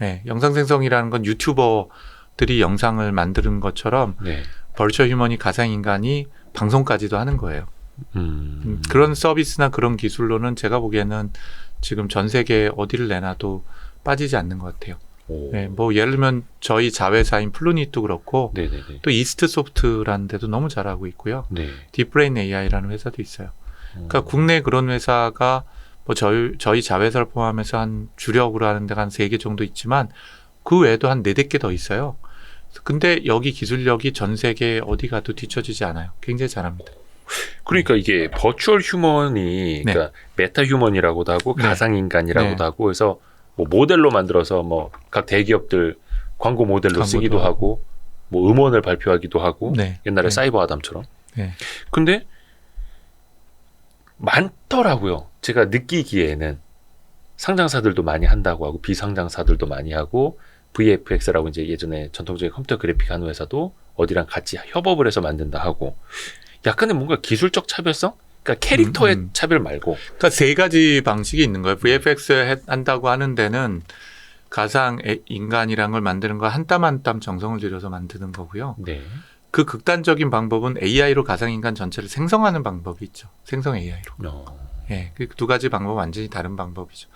예, 영상 생성이라는 건 유튜버들이 영상을 만드는 것처럼 네. 버추얼 휴먼이 가상 인간이 방송까지도 하는 거예요. 그런 서비스나 그런 기술로는 제가 보기에는 지금 전 세계 어디를 내놔도 빠지지 않는 것 같아요. 오. 네, 뭐 예를 들면 저희 자회사인 플루닛도 그렇고 네네네. 또 이스트 소프트라는 데도 너무 잘하고 있고요. 네. 딥브레인 AI라는 회사도 있어요. 그러니까 음. 국내 그런 회사가 뭐 저희 자회사를 포함해서 한 주력으로 하는 데가 한 3개 정도 있지만 그 외에도 한 4-5개 더 있어요. 근데 여기 기술력이 전 세계 어디 가도 뒤처지지 않아요. 굉장히 잘합니다. 그러니까 이게 버추얼 휴먼이 네. 그러니까 메타 휴먼이라고도 하고 네. 가상 인간이라고도 네. 하고 해서 뭐 모델로 만들어서 뭐 각 대기업들 광고 모델로 광고도 쓰기도 하고 뭐 음원을 발표하기도 하고 네. 옛날에 네. 사이버 아담처럼. 네. 근데 많더라고요. 제가 느끼기에는 상장사들도 많이 한다고 하고 비상장사들도 많이 하고 VFX라고 이제 예전에 전통적인 컴퓨터 그래픽 하는 회사도 어디랑 같이 협업을 해서 만든다 하고 약간의 뭔가 기술적 차별성? 그러니까 캐릭터의 차별 말고 그러니까 3가지 방식이 있는 거예요. VFX 한다고 하는 데는 가상 인간이란 걸 만드는 거 한 땀 한 땀 정성을 들여서 만드는 거고요. 네. 그 극단적인 방법은 AI로 가상 인간 전체를 생성하는 방법이 있죠. 생성 AI로. 예, 그 2가지 방법은 완전히 다른 방법이죠.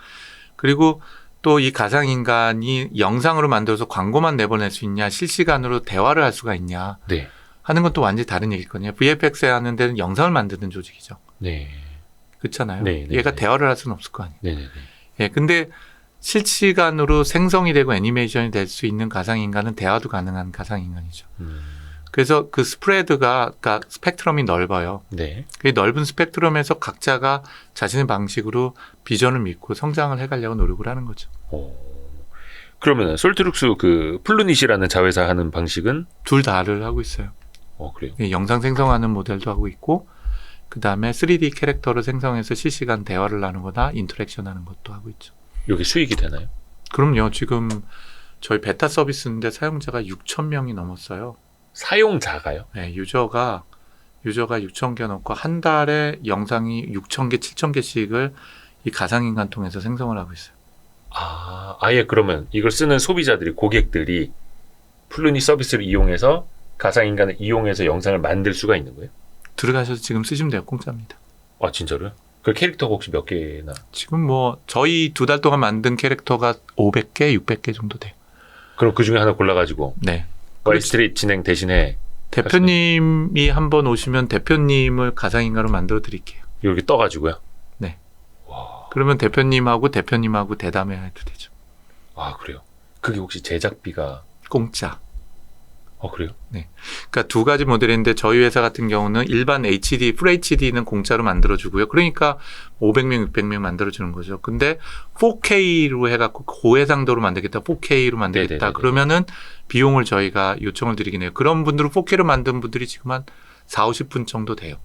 그리고 또 이 가상 인간이 영상으로 만들어서 광고만 내보낼 수 있냐, 실시간으로 대화를 할 수가 있냐 네. 하는 건 또 완전히 다른 얘기거든요. VFX 하는 데는 영상을 만드는 조직이죠. 네. 그렇잖아요. 네, 네, 얘가 네. 대화를 할 수는 없을 거 아니에요. 네네네. 예, 근데 실시간으로 생성이 되고 애니메이션이 될 수 있는 가상 인간은 대화도 가능한 가상 인간이죠. 그래서 그 스프레드가, 그러니까 스펙트럼이 넓어요. 네. 그 넓은 스펙트럼에서 각자가 자신의 방식으로 비전을 믿고 성장을 해가려고 노력을 하는 거죠. 그러면 솔트룩스 그 플루닛이라는 자회사 하는 방식은 둘 다를 하고 있어요. 그래요. 예, 영상 생성하는 모델도 하고 있고, 그 다음에 3D 캐릭터를 생성해서 실시간 대화를 나누거나 인터랙션 하는 것도 하고 있죠. 여기 수익이 되나요? 그럼요. 지금 저희 베타 서비스인데 사용자가 6,000명이 넘었어요. 사용자가요? 네, 유저가 6,000개 넘고 한 달에 영상이 6,000개, 7,000개씩을 이 가상인간 통해서 생성을 하고 있어요. 아예 그러면 이걸 쓰는 소비자들이 고객들이 플루닛 서비스를 이용해서 가상인간을 이용해서 영상을 만들 수가 있는 거예요? 들어가셔서 지금 쓰시면 돼요. 공짜입니다. 아 진짜로요? 그 캐릭터가 혹시 몇 개나? 지금 뭐 저희 2달 동안 만든 캐릭터가 500개, 600개 정도 돼요. 그럼 그 중에 하나 골라가지고 네. 와이스트릿 진행 대신에 대표님이 한번 오시면 대표님을 가상인간으로 만들어 드릴게요. 이렇게 떠가지고요. 네. 와. 그러면 대표님하고 대담해야 해도 되죠. 아 그래요? 그게 혹시 제작비가 공짜. 그래요? 그러니까 2가지 모델인데 저희 회사 같은 경우는 일반 HD, FHD는 공짜로 만들어주고요. 그러니까 500명, 600명 만들어주는 거죠. 근데 4K로 해갖고 고해상도로 만들겠다, 4K로 만들겠다. 네네네네. 그러면은 비용을 저희가 요청을 드리긴 해요. 그런 분들은 4K로 만든 분들이 지금 한 40-50분 정도 돼요.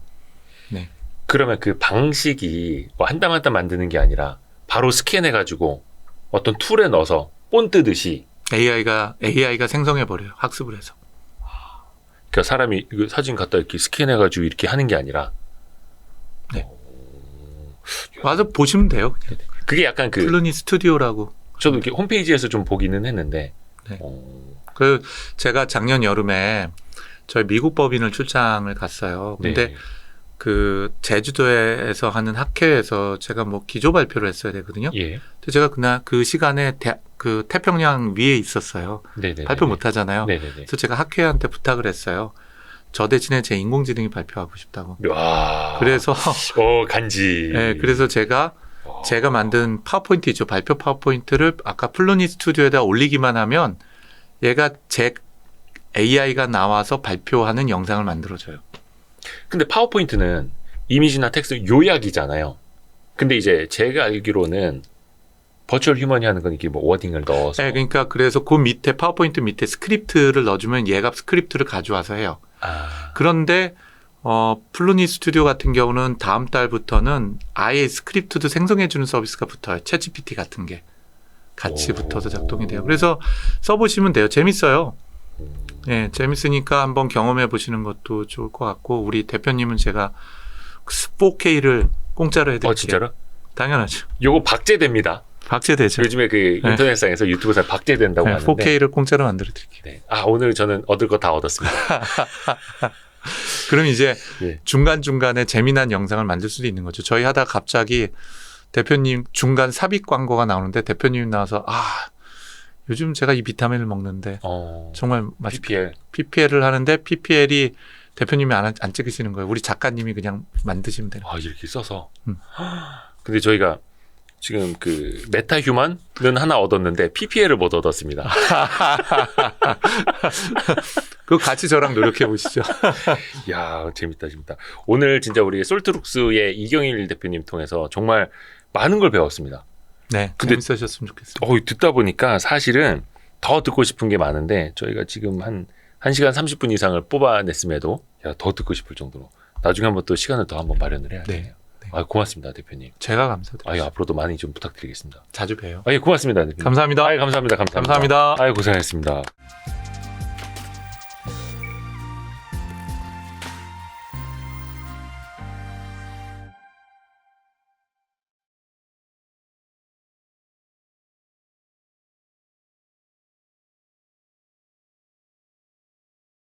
네. 그러면 그 방식이 뭐 한 땀 한 땀 만드는 게 아니라 바로 스캔해가지고 어떤 툴에 넣어서 본 뜨듯이 AI가 생성해버려요. 학습을 해서. 그러니까 사람이 이거 사진 갖다 이렇게 스캔해가지고 이렇게 하는 게 아니라 네. 와서 보시면 돼요. 그냥. 그게 약간 그 플루닛 스튜디오라고. 저도 이렇게 홈페이지에서 좀 보기는 했는데 네. 그 제가 작년 여름에 저희 미국 법인을 출장을 갔어요. 근데 네. 그 제주도에서 하는 학회에서 제가 뭐 기조 발표를 했어야 되거든요. 예. 근데 제가 그날 그 시간에 그 태평양 위에 있었어요. 네네. 발표 못 하잖아요. 네네네. 그래서 제가 학회한테 부탁을 했어요. 저 대신에 제 인공지능이 발표하고 싶다고. 와. 그래서 간지. 네, 그래서 제가 만든 파워포인트 있죠. 발표 파워포인트를 아까 플루닛 스튜디오에다 올리기만 하면 얘가 제 AI가 나와서 발표하는 영상을 만들어줘요. 근데 파워포인트는 이미지나 텍스트 요약이잖아요. 근데 이제 제가 알기로는 버추얼 휴먼이 하는 건 이게 뭐 워딩을 넣어서. 네, 그러니까 그래서 그 밑에 파워포인트 밑에 스크립트를 넣어주면 얘가 스크립트를 가져와서 해요. 그런데 플루닛 스튜디오 같은 경우는 다음 달부터는 아예 스크립트도 생성해주는 서비스가 붙어요. 챗GPT 같은 게 같이 붙어서 작동이 돼요. 그래서 써보시면 돼요. 재밌어요. 네, 재밌으니까 한번 경험해 보시는 것도 좋을 것 같고 우리 대표님은 제가 4K를 공짜로 해드릴게요. 진짜로? 당연하죠. 요거 박제됩니다. 박제되죠. 요즘에 그 인터넷상에서 유튜브에서 박제된다고 하는데 4K를 공짜로 만들어드릴게요. 네. 오늘 저는 얻을 거 다 얻었습니다. 그럼 이제 예. 중간중간에 재미난 영상을 만들 수도 있는 거죠. 저희 하다가 갑자기 대표님 중간 삽입 광고가 나오는데 대표님 나와서 요즘 제가 이 비타민을 먹는데 정말 PPL. PPL을 하는데 PPL이 대표님이 안 찍으시는 거예요. 우리 작가님이 그냥 만드시면 돼요. 이렇게 써서. 근데 저희가 지금 그 메타휴먼은 하나 얻었는데 PPL을 못 얻었습니다. 그거 같이 저랑 노력해 보시죠. 야, 재밌다. 오늘 진짜 우리 솔트룩스의 이경일 대표님 통해서 정말 많은 걸 배웠습니다. 네, 근데 재밌으셨으면 좋겠습니다. 듣다 보니까 사실은 더 듣고 싶은 게 많은데 저희가 지금 한 1시간 30분 이상을 뽑아냈음에도 더 듣고 싶을 정도로 나중에 한번 또 시간을 더 한번 마련을 해야 돼요. 네. 고맙습니다, 대표님. 제가 감사드립니다. 앞으로도 많이 좀 부탁드리겠습니다. 자주 봬요. 고맙습니다, 대표님. 감사합니다. 감사합니다. 감사합니다. 고생하셨습니다.